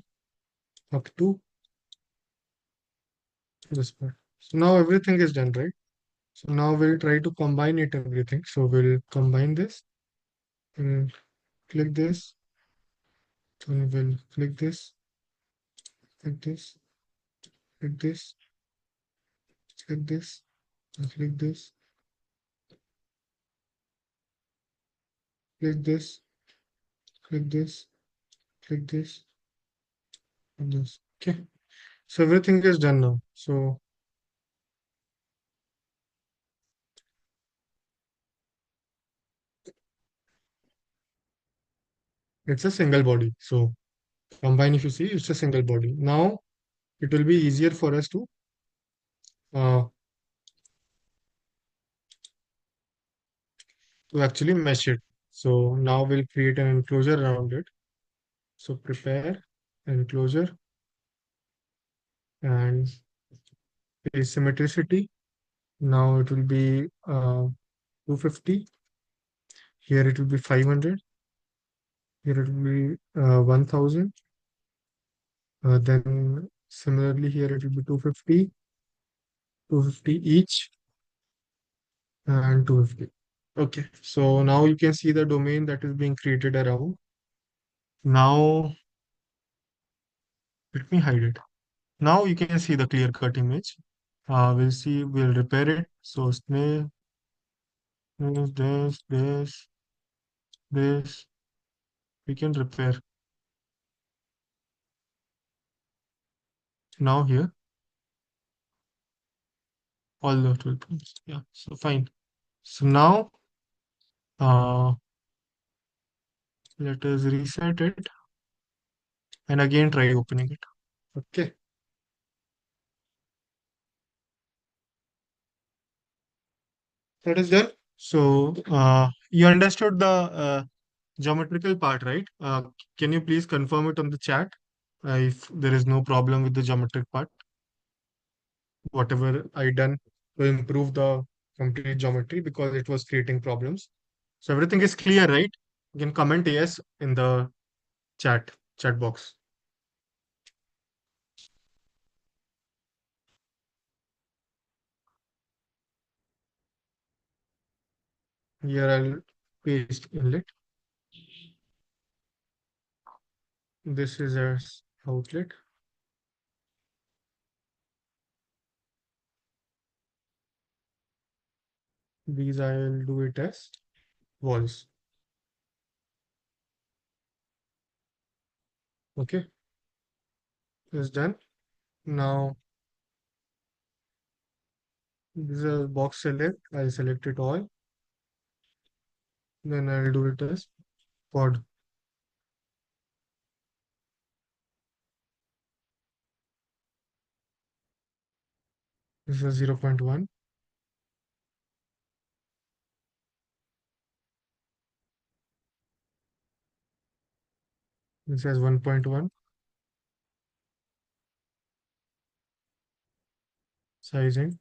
up to this part. So now everything is done, right? So now we'll try to combine it everything. So we'll combine this and click this. Then we'll click this, click this, click this, click this, and click this, click this, click this, click this, and this. Okay. So everything is done now. So it's a single body. So combine, if you see, it's a single body. Now it will be easier for us uh, to actually mesh it. So now we'll create an enclosure around it. So prepare enclosure and asymmetricity. Now it will be 250. Here it will be 500. Here it will be 1000. Then similarly here it will be 250, 250 each, and 250. Okay, so now you can see the domain that is being created around. Now let me hide it. Now you can see the clear cut image. We'll repair it. So snake, this, we can repair. Now here, all the 12 points. Yeah, so fine. So now, let us reset it and again try opening it. Okay. That is done. So you understood the geometrical part, right? Can you please confirm it on the chat if there is no problem with the geometric part? Whatever I done to improve the complete geometry because it was creating problems. So everything is clear, right? You can comment yes in the chat box. Here I'll paste inlet. This is our outlet. These I'll do it as walls. Okay, it's done. Now this is a box select. I'll select it all. Then I'll do it as pod. This is 0.1. This has 1.1 sizing,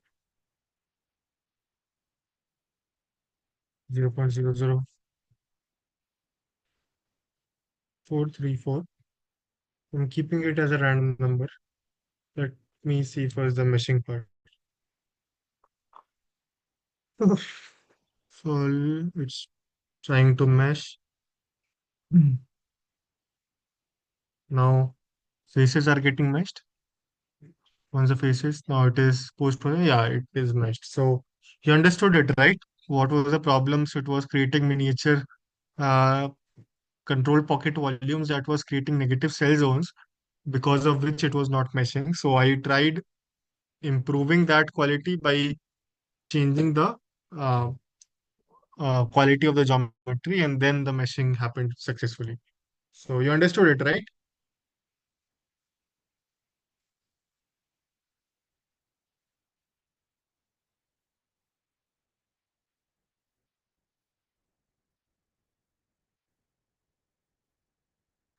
0.00434. I'm keeping it as a random number. Let me see first the meshing part. So it's trying to mesh. Mm. Now faces are getting meshed. Once the faces, now it is post process. Yeah, it is meshed. So you understood it, right? What was the problem? So it was creating miniature uh, control pocket volumes that was creating negative cell zones because of which it was not meshing. So I tried improving that quality by changing the uh, quality of the geometry, and then the meshing happened successfully. So you understood it, right?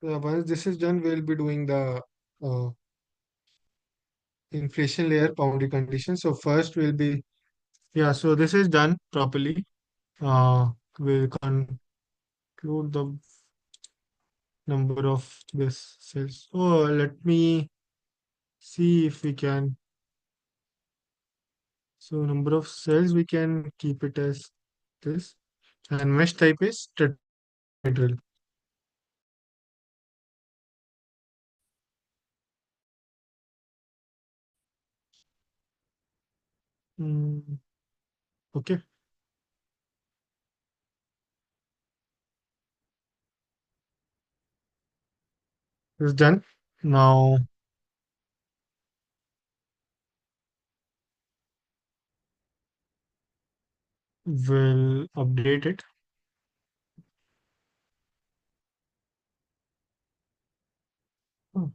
Once this is done, we'll be doing the uh, inflation layer boundary condition. So first will be, yeah, so this is done properly. We'll conclude the number of this cells. Oh, let me see if we can. So number of cells, we can keep it as this. And mesh type is tetrahedral. Mm, okay, it's done. Now we'll update it. Oh,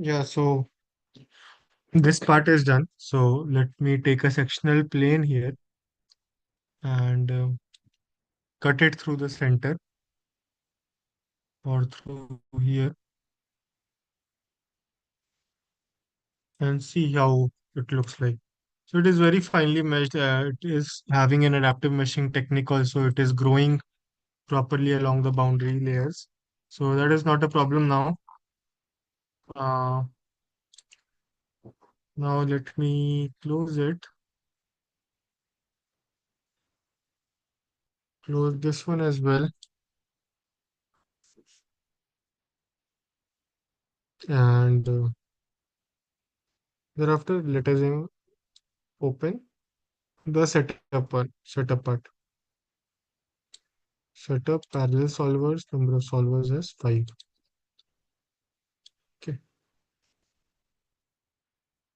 yeah, so this part is done. So let me take a sectional plane here and cut it through the center or through here and see how it looks like. So it is very finely meshed. It is having an adaptive meshing technique also. It is growing properly along the boundary layers. So that is not a problem now. Uh, Now let me close it. Close this one as well. And thereafter, let us open the setup part. Setup parallel solvers, number of solvers is 5. Okay.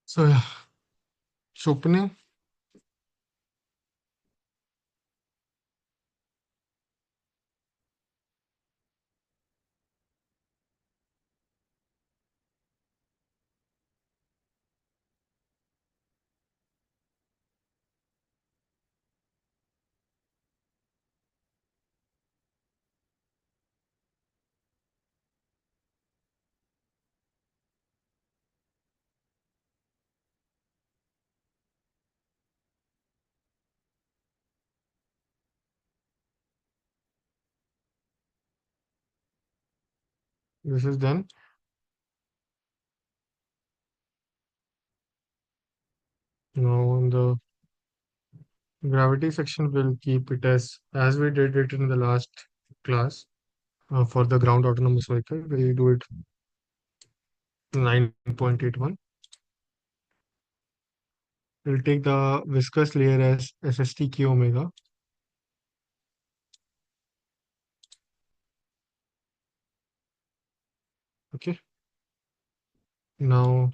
So yeah, it's opening. This is done. Now in the gravity section, we'll keep it as we did it in the last class. For the ground autonomous vehicle, we do it 9.81. We'll take the viscous layer as SST K omega. Okay. Now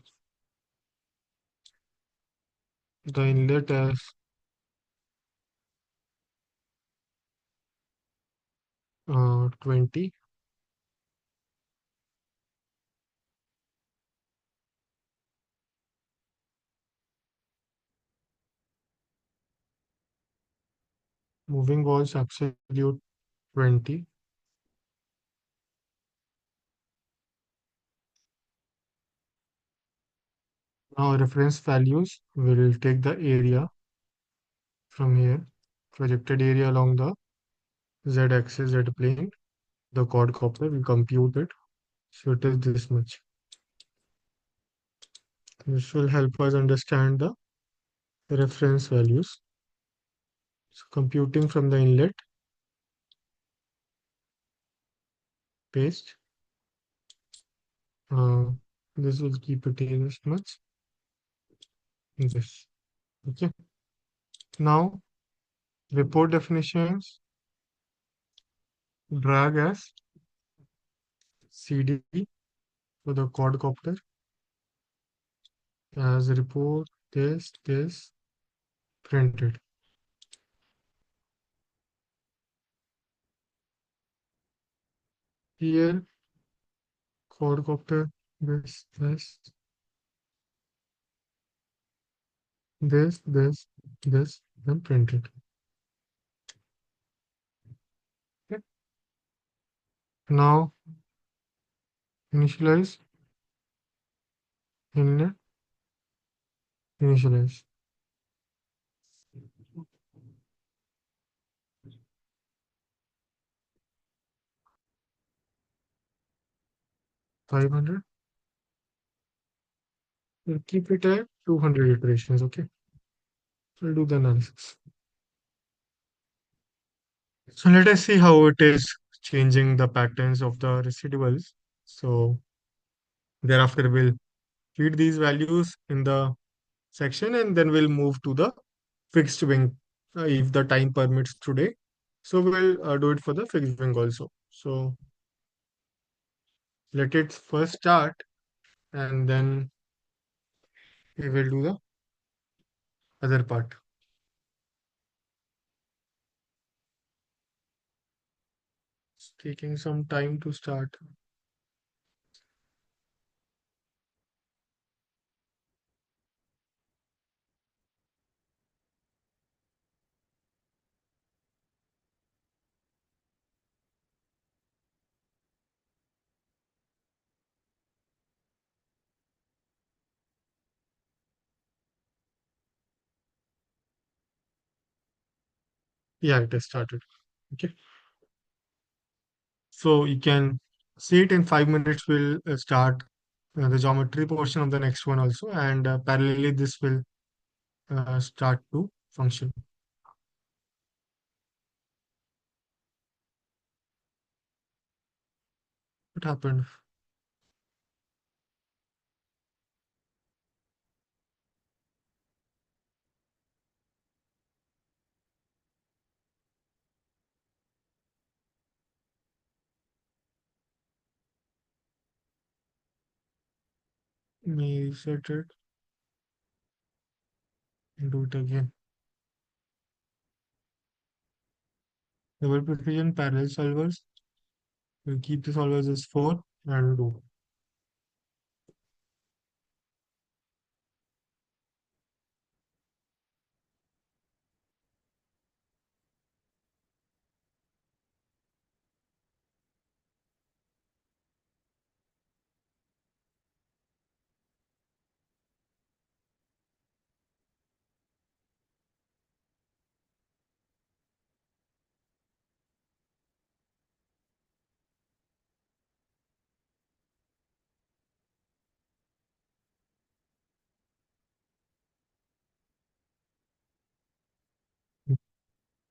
the inlet as 20. Moving walls absolute 20. Now reference values, we'll take the area from here, projected area along the z-axis, z-plane, the quadcopter, we compute it. So it is this much. This will help us understand the reference values. So computing from the inlet, paste. Uh, this will keep it here this much. This. Okay. Now report definitions, drag as CD for the quadcopter as report this printed. Here quadcopter this then printed. Okay. Now initialize inlet initialize 500. We'll keep it at 200 iterations. Okay. We'll do the analysis. So let us see how it is changing the patterns of the residuals. So thereafter we'll feed these values in the section and then we'll move to the fixed wing if the time permits today. So we'll do it for the fixed wing also. So let it first start and then we will do the other part. It's taking some time to start. Yeah, it has started. Okay. So you can see it in 5 minutes. We'll start the geometry portion of the next one also, and parallelly this will start to function. What happened? Let me reset it and do it again. Double precision parallel solvers. We'll keep the solvers as 4 and do.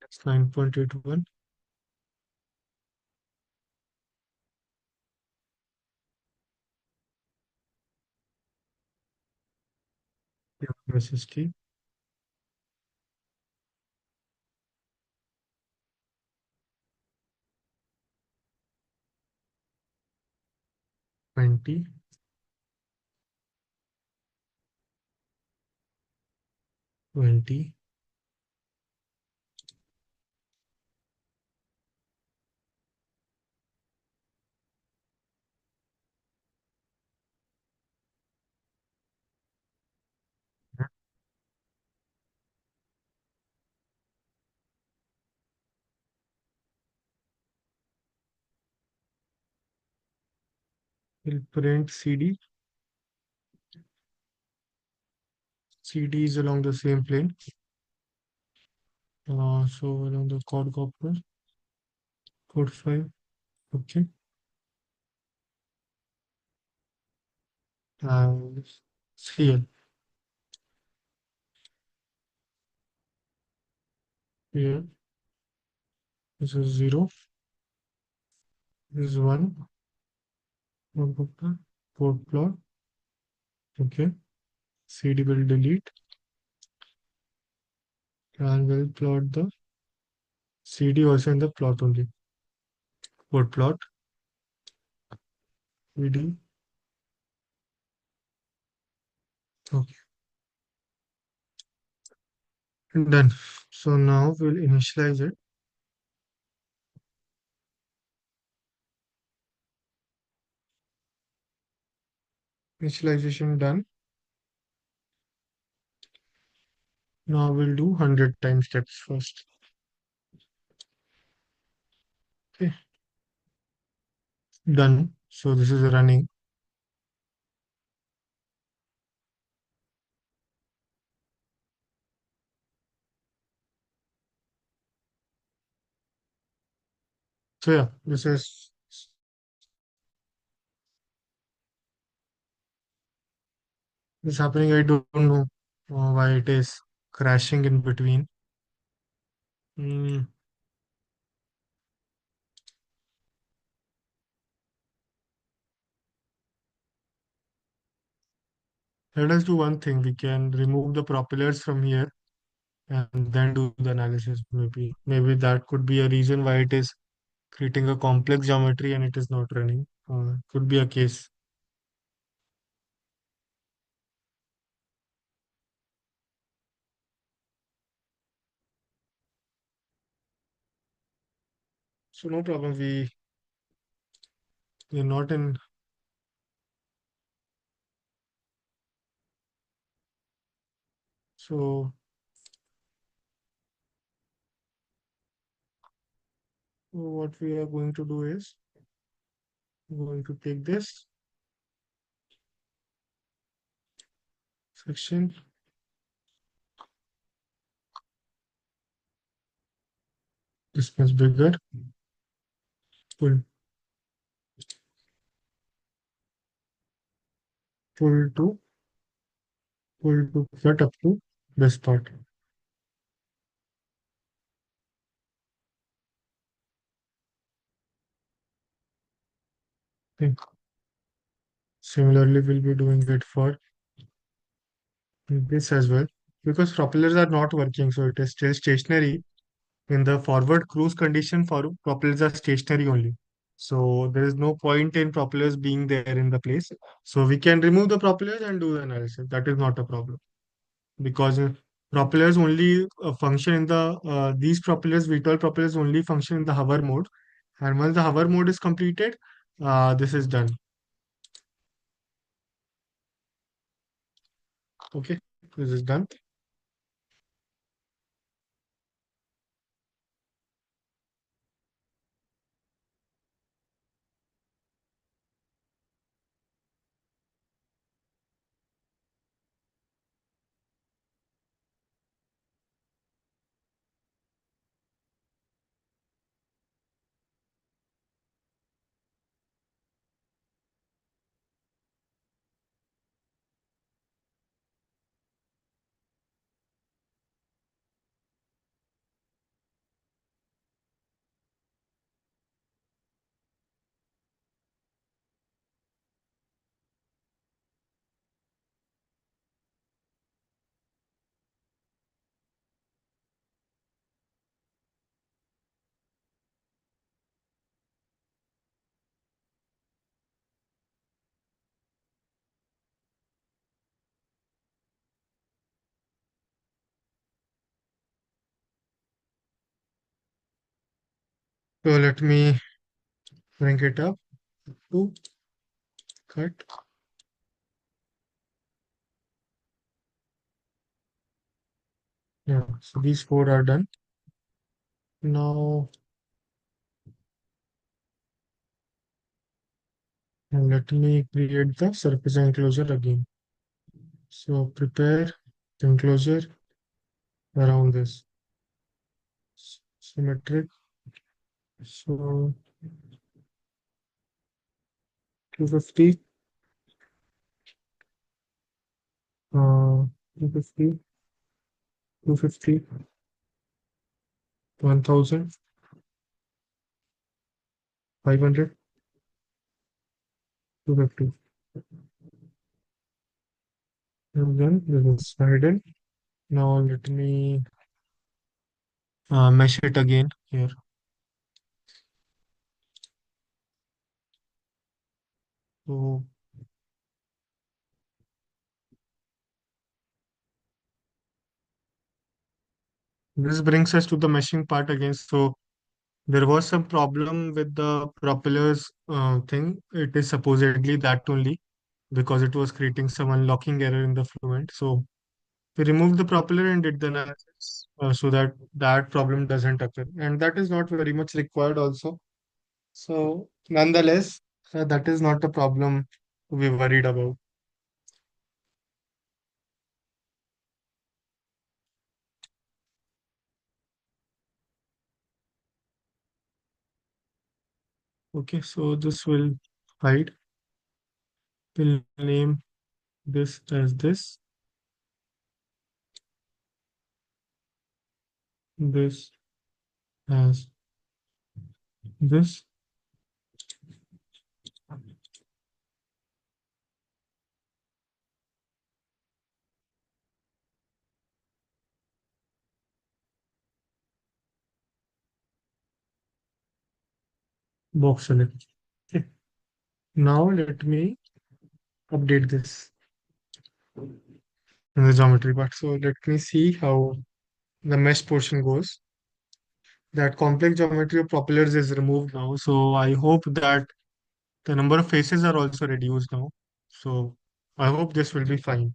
That's 9.81. SST. 20. 20. We'll print CD. CD is along the same plane. So along the chord copper, chord 5. Okay. And CL. Here. This is 0. This is 1. Chord plot. Okay. CD will delete and we'll plot the CD also in the plot only. Chord plot. CD. Okay. Done. So now we'll initialize it. Initialization done. Now we'll do 100 time steps first. Okay. Done. So this is running. So yeah, this is happening. I don't know why it is crashing in between. Mm, Let us do one thing. We can remove the propellers from here and then do the analysis. Maybe that could be a reason why it is creating a complex geometry and it is not running. Could be a case. So no problem. We're not in. So what we are going to do is going to take this section. this much bigger. Pull, pull to, pull to cut up to this part. Okay. Similarly, we'll be doing it for this as well because propellers are not working, so it is still stationary. In the forward cruise condition, for propellers are stationary only. So there is no point in propellers being there in the place. So we can remove the propellers and do the analysis. That is not a problem because propellers only function in these propellers, VTOL propellers only function in the hover mode. And once the hover mode is completed, this is done. Okay, this is done. So let me bring it up to cut. Yeah, so these four are done. Now let me create the surface enclosure again. So prepare the enclosure around this symmetric. So 250, 250, 250, 1000, 500, 250. And then this is hidden. Now let me mesh it again here. So this brings us to the meshing part again. So there was some problem with the propellers thing. It is supposedly that only because it was creating some unlocking error in the fluent. So we removed the propeller and did the analysis so that that problem doesn't occur. And that is not very much required also. So nonetheless, that is not a problem to be worried about. Okay, so this will hide. We'll name this as this as this. Box select. Okay. Now let me update this in the geometry part. So let me see how the mesh portion goes. That complex geometry of propellers is removed now. So I hope that the number of faces are also reduced now. So I hope this will be fine.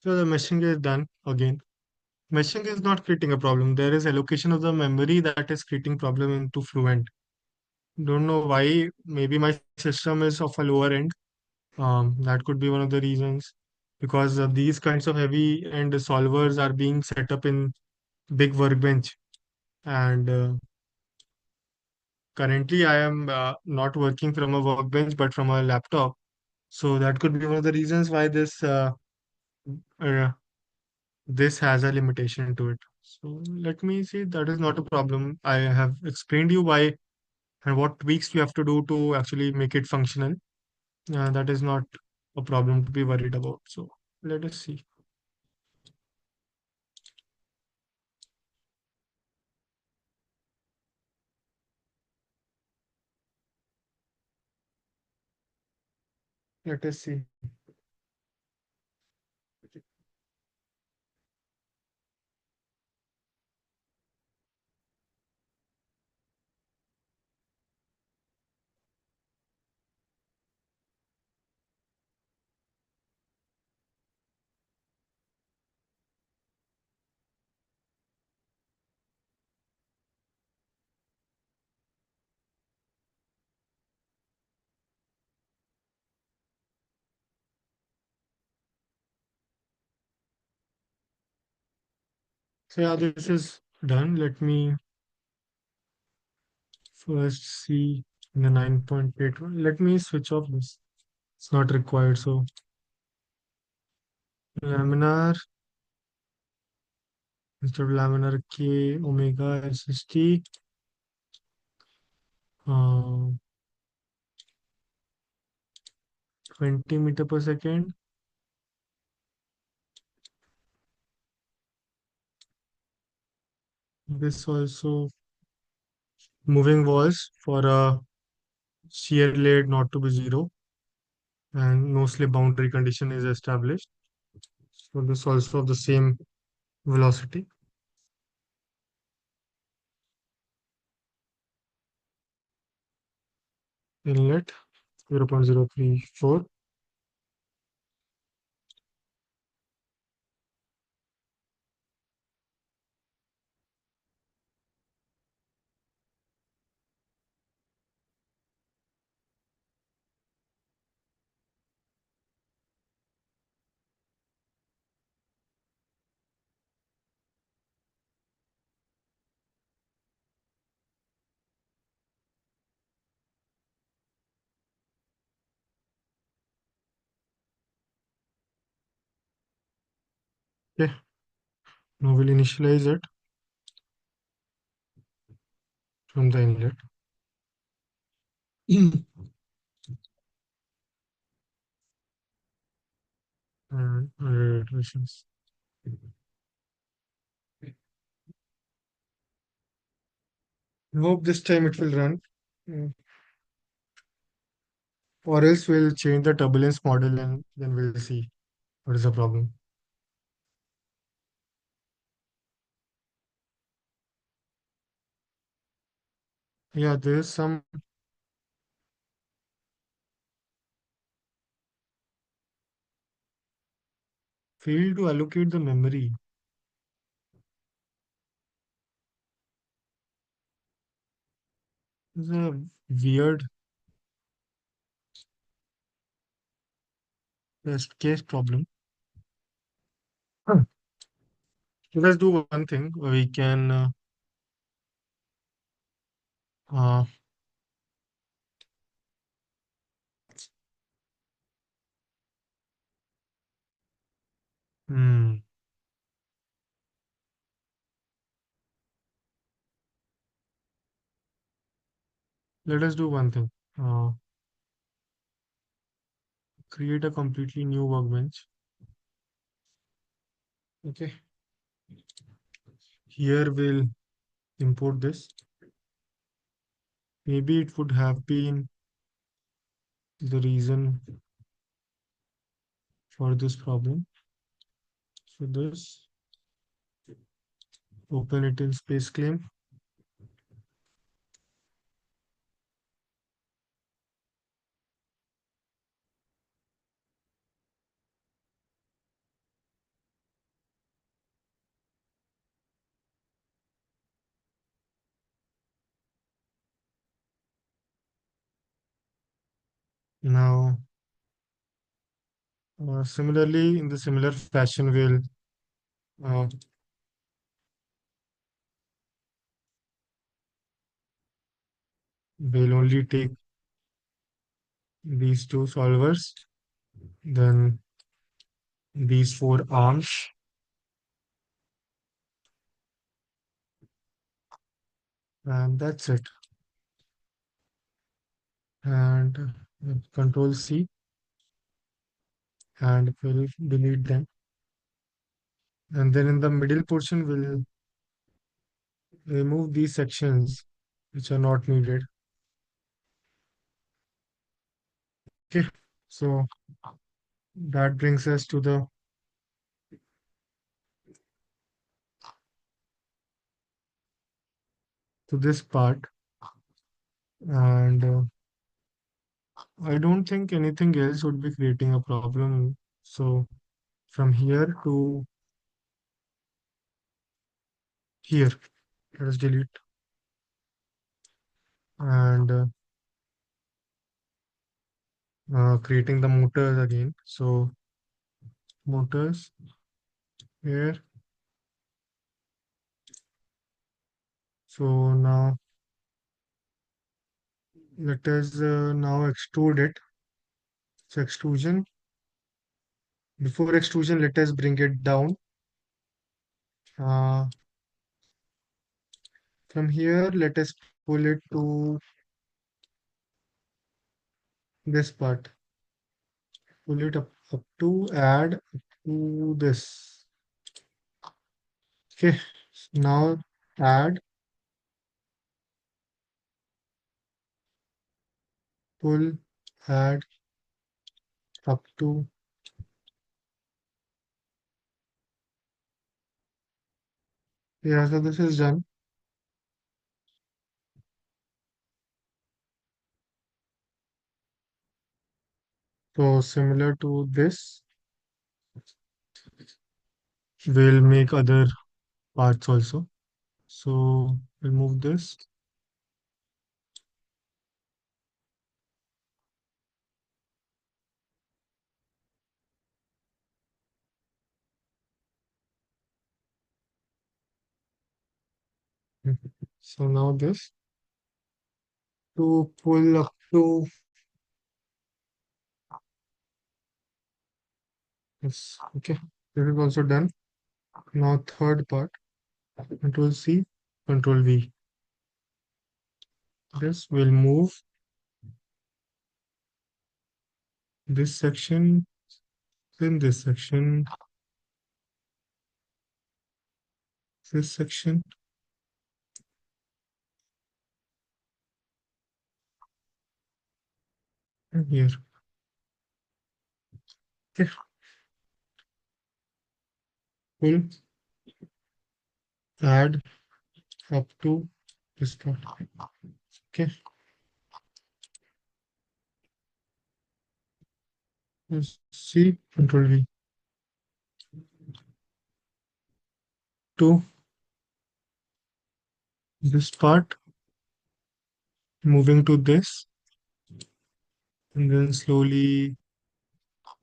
So the meshing is done again. Meshing is not creating a problem. There is allocation of the memory that is creating problem into Fluent. Don't know why. Maybe my system is of a lower end. That could be one of the reasons because these kinds of heavy end solvers are being set up in big workbench, and currently I am not working from a workbench but from a laptop. So that could be one of the reasons why uh, this has a limitation to it. So let me see. That is not a problem. I have explained you why and what tweaks you have to do to actually make it functional. That is not a problem to be worried about. So let us see. Let us see. So yeah, this is done. Let me first see the 9.8 one. Let me switch off this. It's not required. So laminar instead of laminar K omega SST, 20 meter per second. This also moving walls for a shear laid not to be zero and no slip boundary condition is established. So this also of the same velocity. Inlet 0.034. Okay, now we'll initialize it from the inlet. And iterations. Hope this time it will run. Mm. Or else we'll change the turbulence model and then we'll see what is the problem. Yeah, there is some field to allocate the memory. It's a weird test case problem. Huh. So let's do one thing. We can uh, hmm, let us do one thing. Create a completely new workbench. Okay. Here we'll import this. Maybe it would have been the reason for this problem. So this, open it in space claim. Now, similarly, in the similar fashion, uh, we'll only take these two solvers, then these four arms, and that's it. And Control C, and we'll delete them. And then in the middle portion, we'll remove these sections which are not needed. Okay, so that brings us to this part, and I don't think anything else would be creating a problem. So from here to here, let us delete, and creating the motors again. So motors here. So now let us now extrude it. So extrusion. Before extrusion, let us bring it down. Uh, from here, let us pull it to this part. Pull it up to add up to this. Okay. Now add, pull, add up to. Yeah, so this is done. So similar to this, we'll make other parts also. So we'll move this. So now this to pull up to this. Okay, this is also done. Now third part, Control C, Control V. This will move this section, then this section, this section, and here. Okay, pull, add up to this part. Okay, C, Control V. To this part, moving to this, and then slowly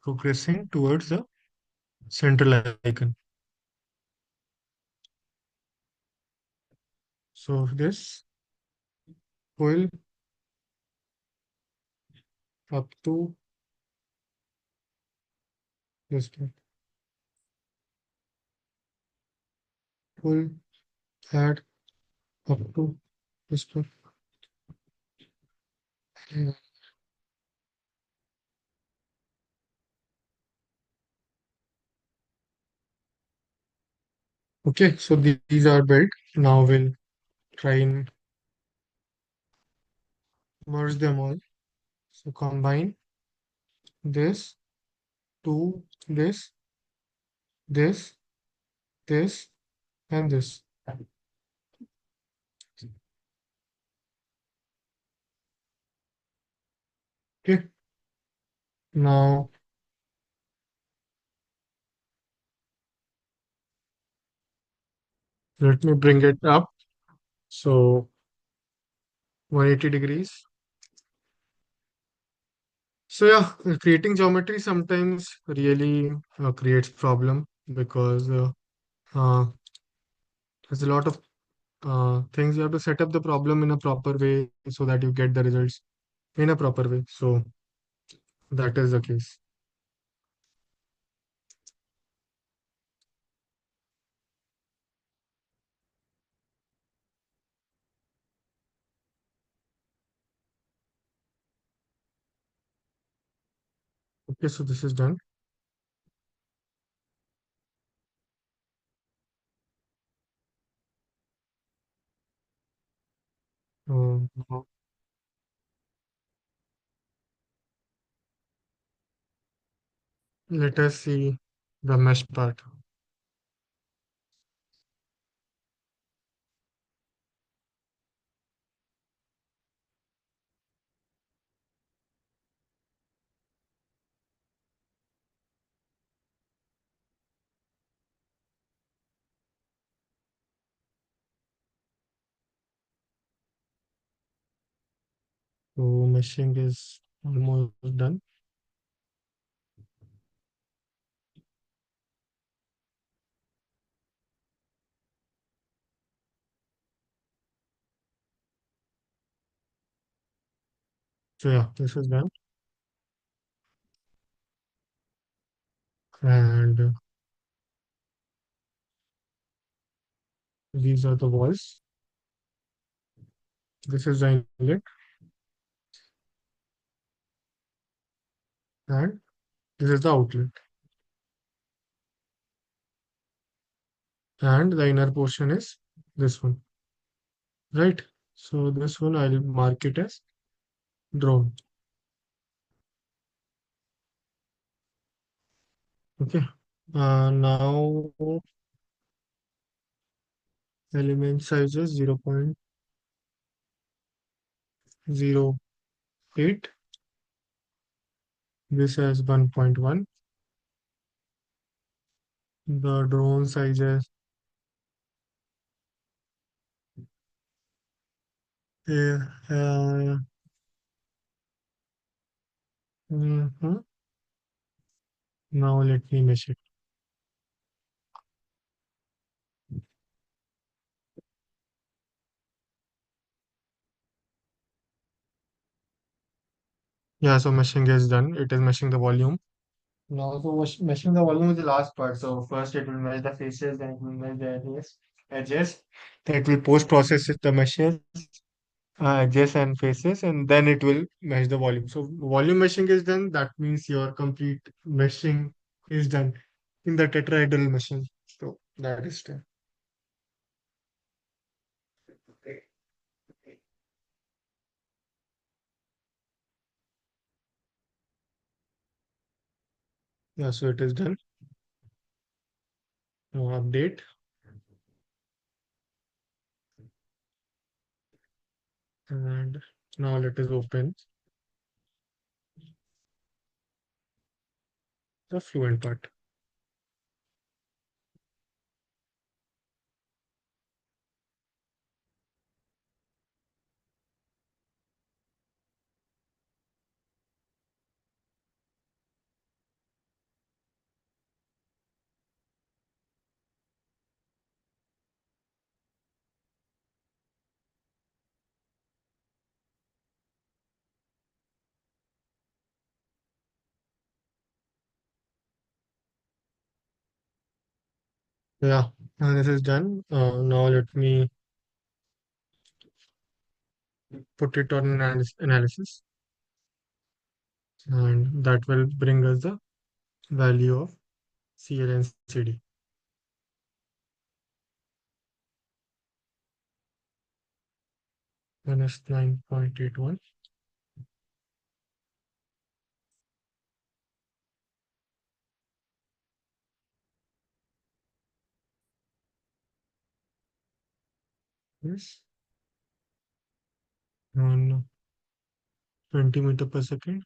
progressing towards the central icon. So this pull up to this part. Pull, add up to this part. Okay, so these are built. Now we'll try and merge them all. So combine this to this, this, and this. Okay, now let me bring it up. So 180 degrees. So yeah, creating geometry sometimes really creates problem because uh, there's a lot of things you have to set up the problem in a proper way so that you get the results in a proper way. So that is the case. Okay, so this is done. Now let us see the mesh part. So meshing is almost done. So yeah, this is done. And these are the walls. This is the inlet, and this is the outlet. And the inner portion is this one, right? So this one I'll mark it as drone. Okay. Now element size is 0.08. This has 1.1. The drone size is uh, uh, mhm. Now let me measure it. Yeah, so meshing is done. It is meshing the volume. Now, so meshing the volume is the last part. So first it will mesh the faces, then it will mesh the edges. Then it will post process it, the meshes, edges and faces, and then it will mesh the volume. So volume meshing is done. That means your complete meshing is done in the tetrahedral meshing. So that is done. Yeah, so it is done. Now update, and now let us open the fluent part. Yeah, this is done. Now let me put it on analysis, and that will bring us the value of CL and CD. Minus 9.81. Yes, on 20 meter per second.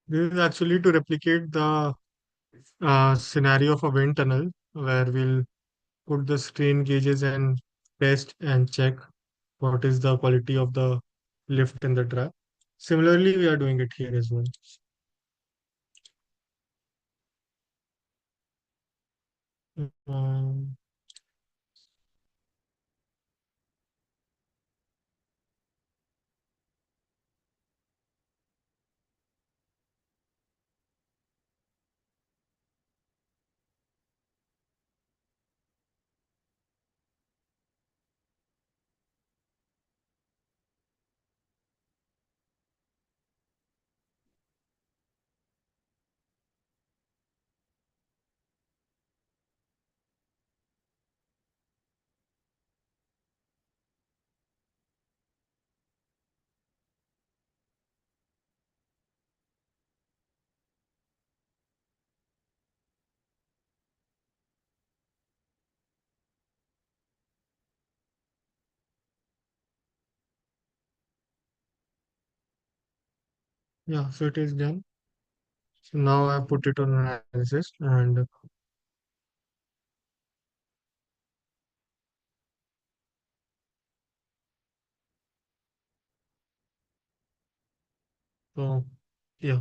This is actually to replicate the scenario of a wind tunnel where we'll put the strain gauges and test and check what is the quality of the lift in the drag. Similarly, we are doing it here as well. Um, yeah, so it is done. So now I put it on analysis and so yeah,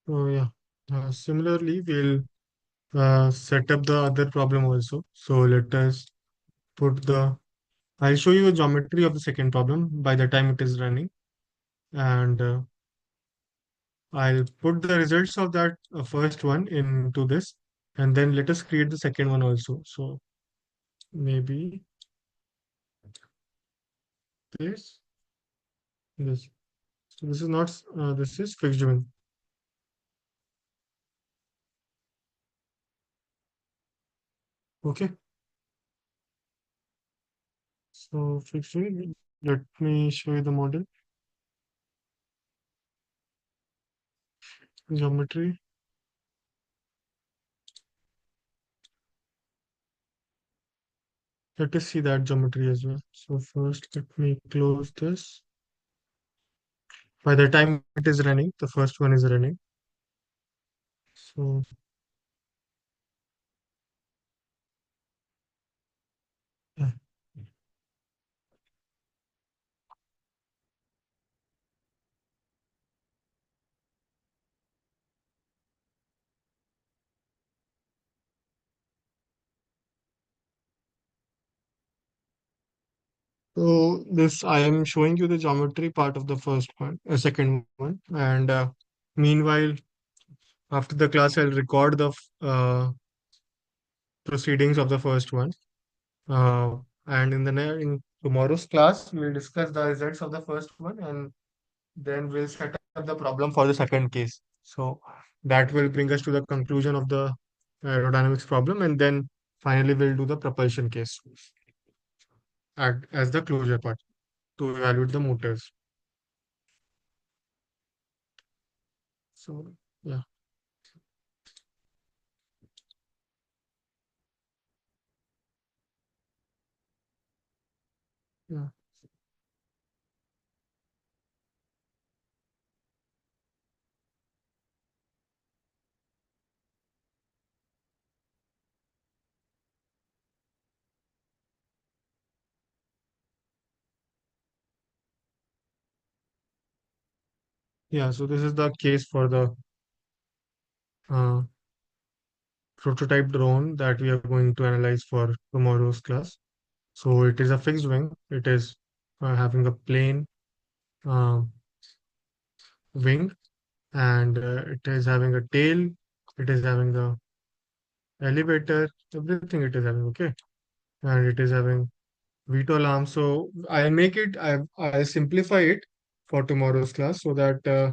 so yeah. Similarly, we'll set up the other problem also. So let us put the. I'll show you a geometry of the second problem by the time it is running, and I'll put the results of that first one into this, and then let us create the second one also. So maybe this, this. So this is not, this is fixed wing. Okay. So fixed wing, let me show you the model, geometry. Let us see that geometry as well. So first, let me close this. By the time it is running, the first one is running. So yeah. So this I am showing you the geometry part of the first one, second one, and meanwhile, after the class, I'll record the proceedings of the first one. Uh, and in tomorrow's class, we'll discuss the results of the first one, and then we'll set up the problem for the second case. So that will bring us to the conclusion of the aerodynamics problem, and then finally we'll do the propulsion case as the closure part to evaluate the motors. So yeah, yeah, yeah. So this is the case for the uh, prototype drone that we are going to analyze for tomorrow's class. So it is a fixed wing. It is having a plane uh, wing, and it is having a tail. It is having the elevator, everything it is having. Okay, and it is having VTOL arm. So I'll make it. I'll simplify it for tomorrow's class so that the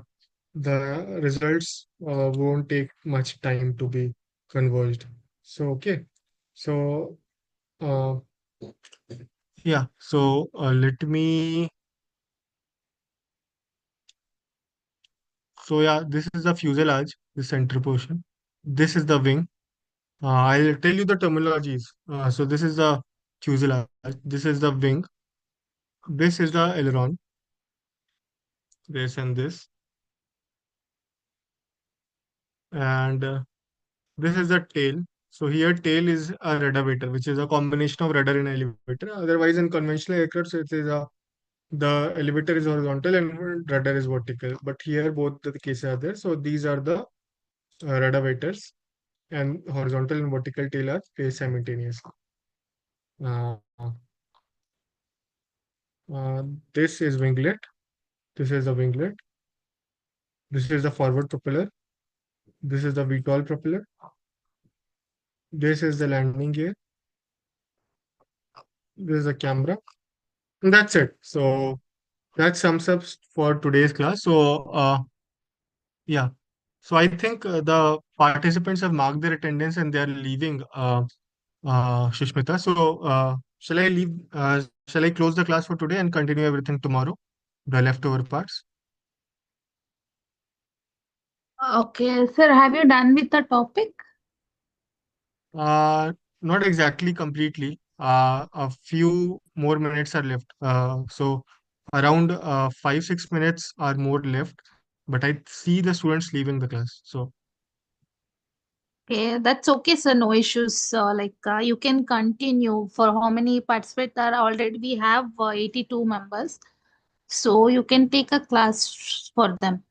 results won't take much time to be converged. So okay. So uh, yeah. So let me. So yeah, this is the fuselage, the center portion. This is the wing. I'll tell you the terminologies. So this is the fuselage. This is the wing. This is the aileron. This and this. and this is the tail. So here tail is a rudder, which is a combination of rudder and elevator. Otherwise, in conventional aircraft, it is a the elevator is horizontal and rudder is vertical. But here both the cases are there. So these are the rudder, and horizontal and vertical tail are placed simultaneously. Uh, uh, this is winglet. This is a winglet. This is the forward propeller. This is the VTOL propeller. This is the landing gear. This is the camera. And that's it. So that sums up for today's class. So yeah. So I think the participants have marked their attendance and they are leaving. Shushmita. So shall I leave? Shall I close the class for today and continue everything tomorrow? The leftover parts.
Okay, sir, have you done with the topic?
Uh, Not exactly completely. A few more minutes are left. So around 5-6 minutes are more left. But I see the students leaving the class. So
Okay, that's okay, sir. No issues. You can continue. For how many participants are already? We have 82 members, so you can take a class for them.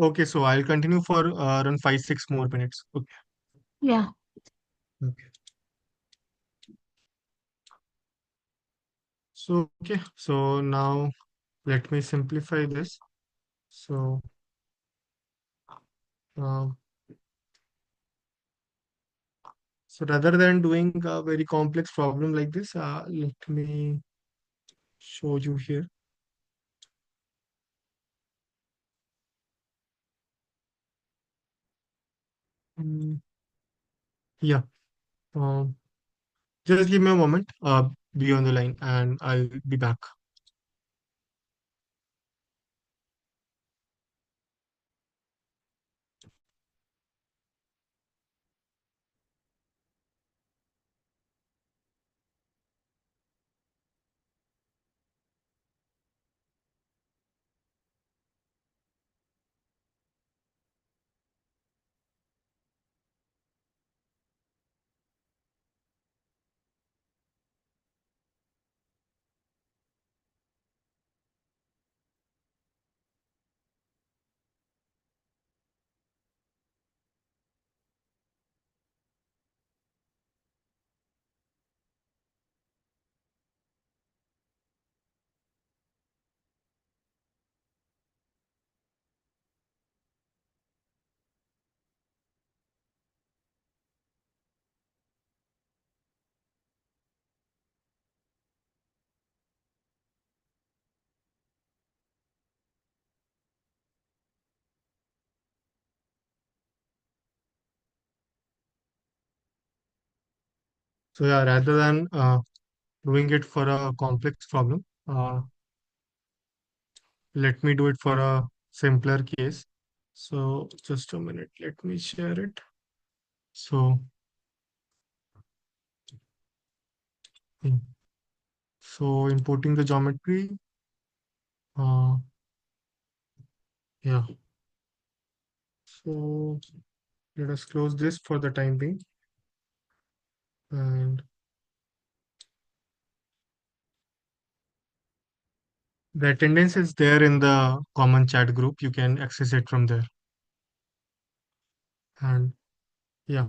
okay, so I'll continue for around 5-6 more minutes. Okay.
Yeah.
Okay. So okay. So now let me simplify this. So um, so rather than doing a very complex problem like this, let me show you here. Mm, yeah. Um, just give me a moment. Be on the line, and I'll be back. So yeah, rather than doing it for a complex problem, let me do it for a simpler case. So just a minute. Let me share it. So hmm, so importing the geometry. Uh, yeah. So let us close this for the time being. And the attendance is there in the common chat group. You can access it from there. And yeah,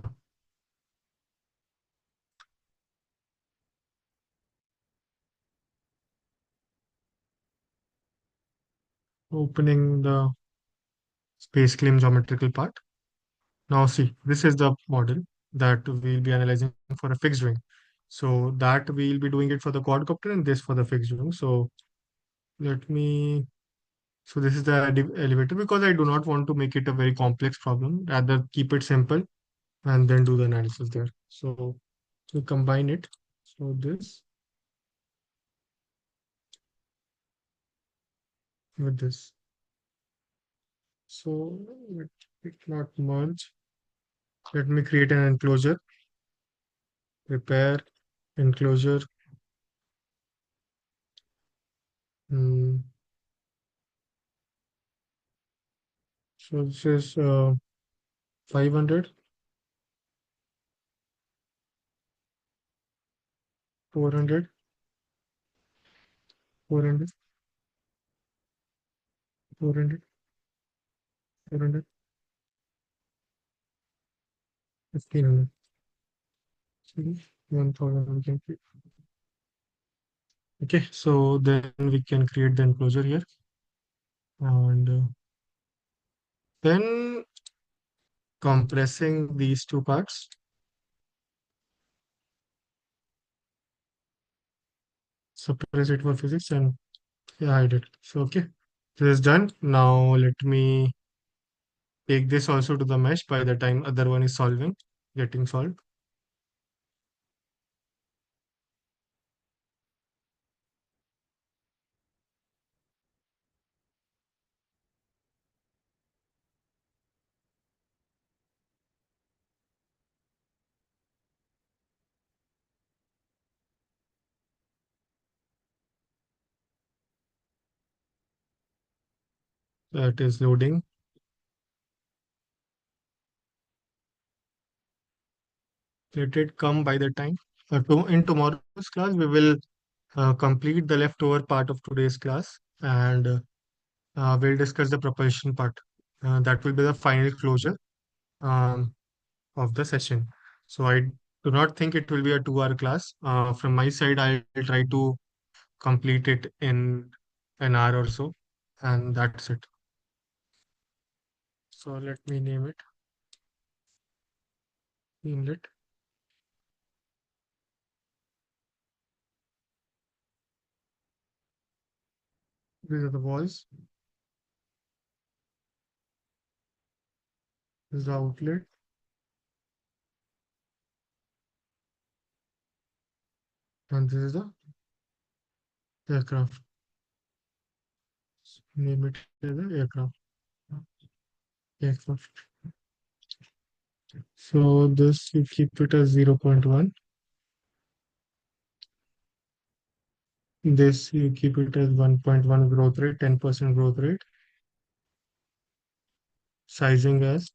opening the space claim geometrical part. Now see, this is the model that we'll be analyzing for a fixed wing. So that we'll be doing it for the quadcopter and this for the fixed wing. So let me, so this is the elevator because I do not want to make it a very complex problem. Rather keep it simple and then do the analysis there. So we combine it. So this with this. So let it not merge. Let me create an enclosure, prepare enclosure. Hmm. So this is 500, 400, 400, 400, 400, 1500. See, 1000. Okay, so then we can create the enclosure here, and then compressing these two parts, suppress it for physics, and yeah, hide it. So okay, this is done. Now let me take this also to the mesh by the time other one is getting solved. That is loading. Let it come by the time. In tomorrow's class, we will complete the leftover part of today's class, and we'll discuss the propulsion part. That will be the final closure um, of the session. So I do not think it will be a 2 hour class. From my side, I'll try to complete it in an hour or so, and that's it. So let me name it inlet. These are the walls. This is the outlet, and this is the aircraft. Name it as the aircraft. Aircraft. So this you keep it as 0.1. This you keep it as 1.1 growth rate, 10% growth rate. Sizing as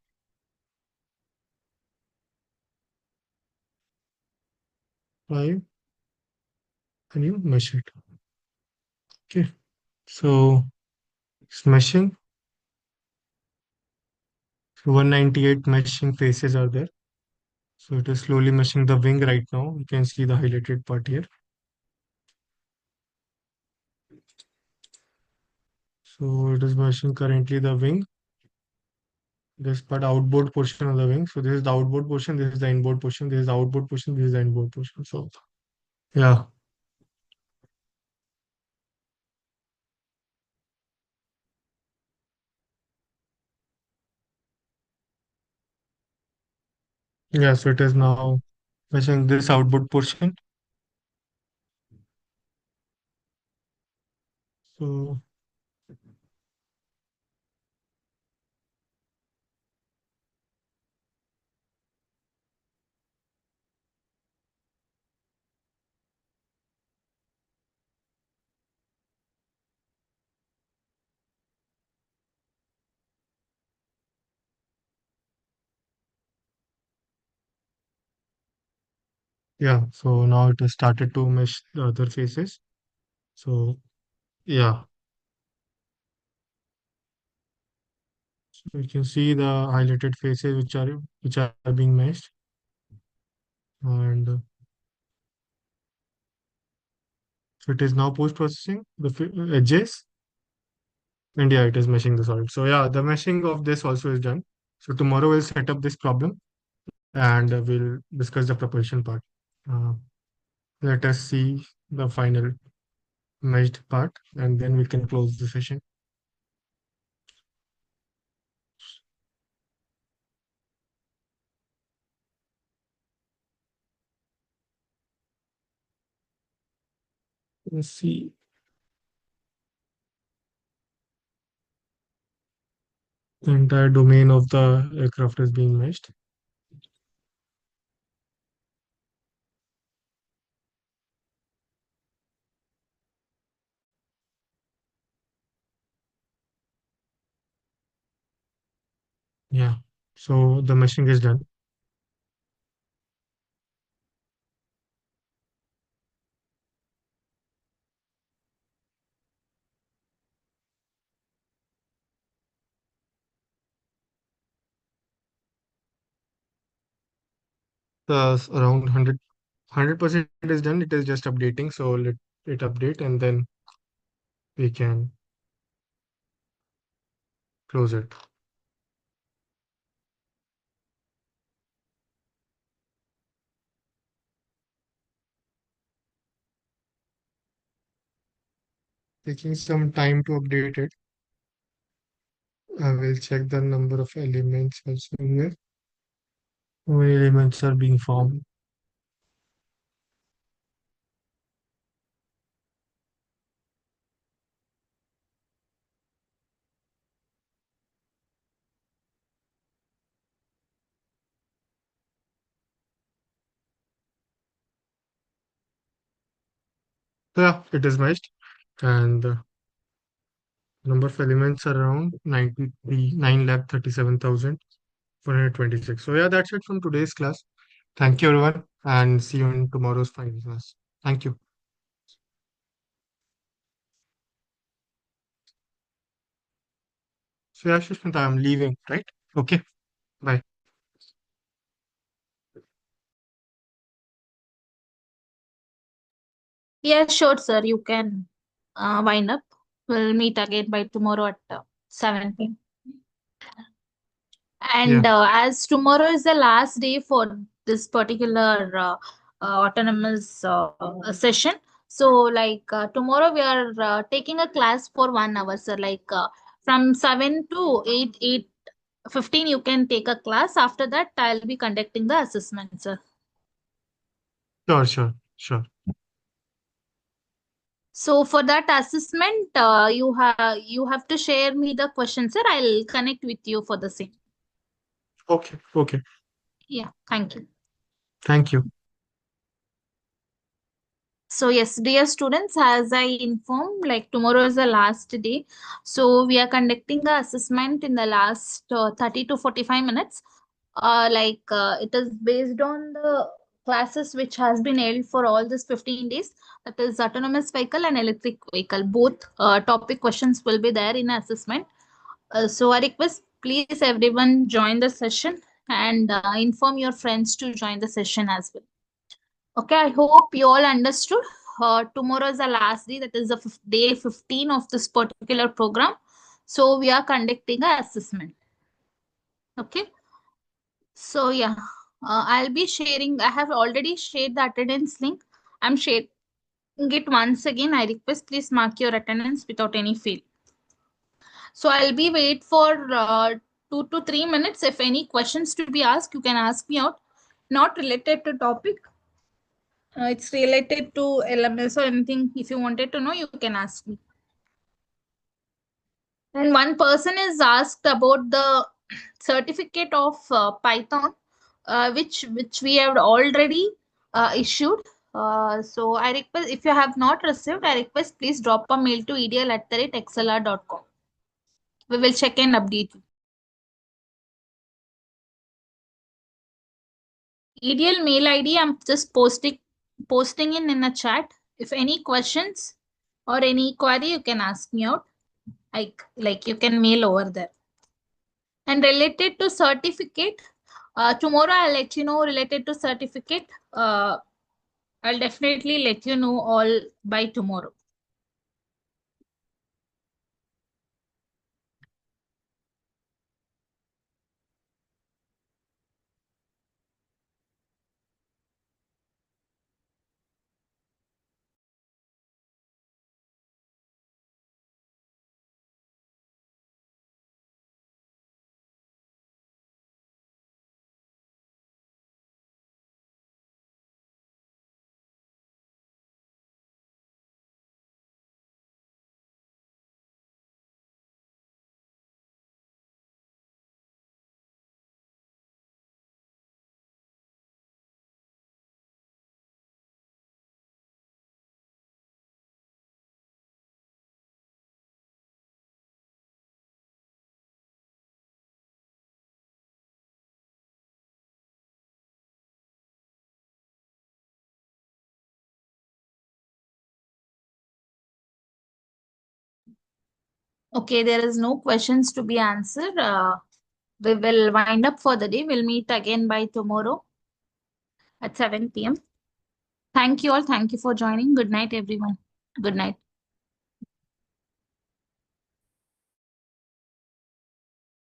5, and you mesh it. Okay. So it's meshing. 198 meshing faces are there. So it is slowly meshing the wing right now. You can see the highlighted part here. So it is meshing currently the wing. This part outboard portion of the wing. So this is the outboard portion. This is the inboard portion. This is the outboard portion. This is the inboard portion. So yeah. Yeah. So it is now meshing this outboard portion. So yeah. So now it has started to mesh the other faces. So yeah. So you can see the highlighted faces which are being meshed, and so it is now post processing the edges, and yeah, it is meshing the solid. So yeah, the meshing of this also is done. So tomorrow we'll set up this problem, and we'll discuss the propulsion part. Uh, Let us see the final meshed part, and then we can close the session. Let's see. The entire domain of the aircraft is being meshed. Yeah. So the meshing is done. Around 100% is done. It is just updating. So let it update and then we can close it. Taking some time to update it. I will check the number of elements also here. How many elements are being formed? So yeah, it is meshed and the number of elements are around 93, 9,37,426. So yeah, that's it from today's class. Thank you everyone and see you in tomorrow's final class. Thank you. So yeah, Shishmita, I'm leaving, right? Okay, bye.
Yeah, sure, sir. You can wind up. We'll meet again by tomorrow at 7 p.m.
Yeah,
And as tomorrow is the last day for this particular autonomous session, so tomorrow we are taking a class for 1 hour. So from 7 to 8:15 you can take a class. After that, I'll be conducting the assessment, sir.
sure.
So for that assessment, you have to share me the questions, sir. I'll connect with you for the same.
Okay.
Yeah, thank you.
Thank you.
So yes, dear students, as I informed, like tomorrow is the last day. So we are conducting the assessment in the last 30 to 45 minutes. It is based on the classes which has been held for all these 15 days. That is autonomous vehicle and electric vehicle. Both topic questions will be there in assessment. So I request please everyone join the session and inform your friends to join the session as well. Okay, I hope you all understood. Tomorrow is the last day, that is the day 15 of this particular program. So we are conducting a assessment. Okay, so yeah, I'll be sharing. I have already shared the attendance link. I'm sharing it once again. I request please mark your attendance without any fail. So I'll be wait for 2 to 3 minutes. If any questions to be asked, you can ask me out. Not related to topic. It's related to LMS or anything. If you wanted to know, you can ask me. And one person is asked about the certificate of Python, which we have already issued. So I request, if you have not received, I request please drop a mail to edl@xlr.com. We will check and update you. EDL mail ID, I'm just posting in a chat. If any questions or any query, you can ask me out. Like you can mail over there. And related to certificate, tomorrow I'll let you know related to certificate. I'll definitely let you know all by tomorrow. Okay, there is no questions to be answered. We will wind up for the day. We'll meet again by tomorrow at 7 p.m. Thank you all. Thank you for joining. Good night, everyone. Good night.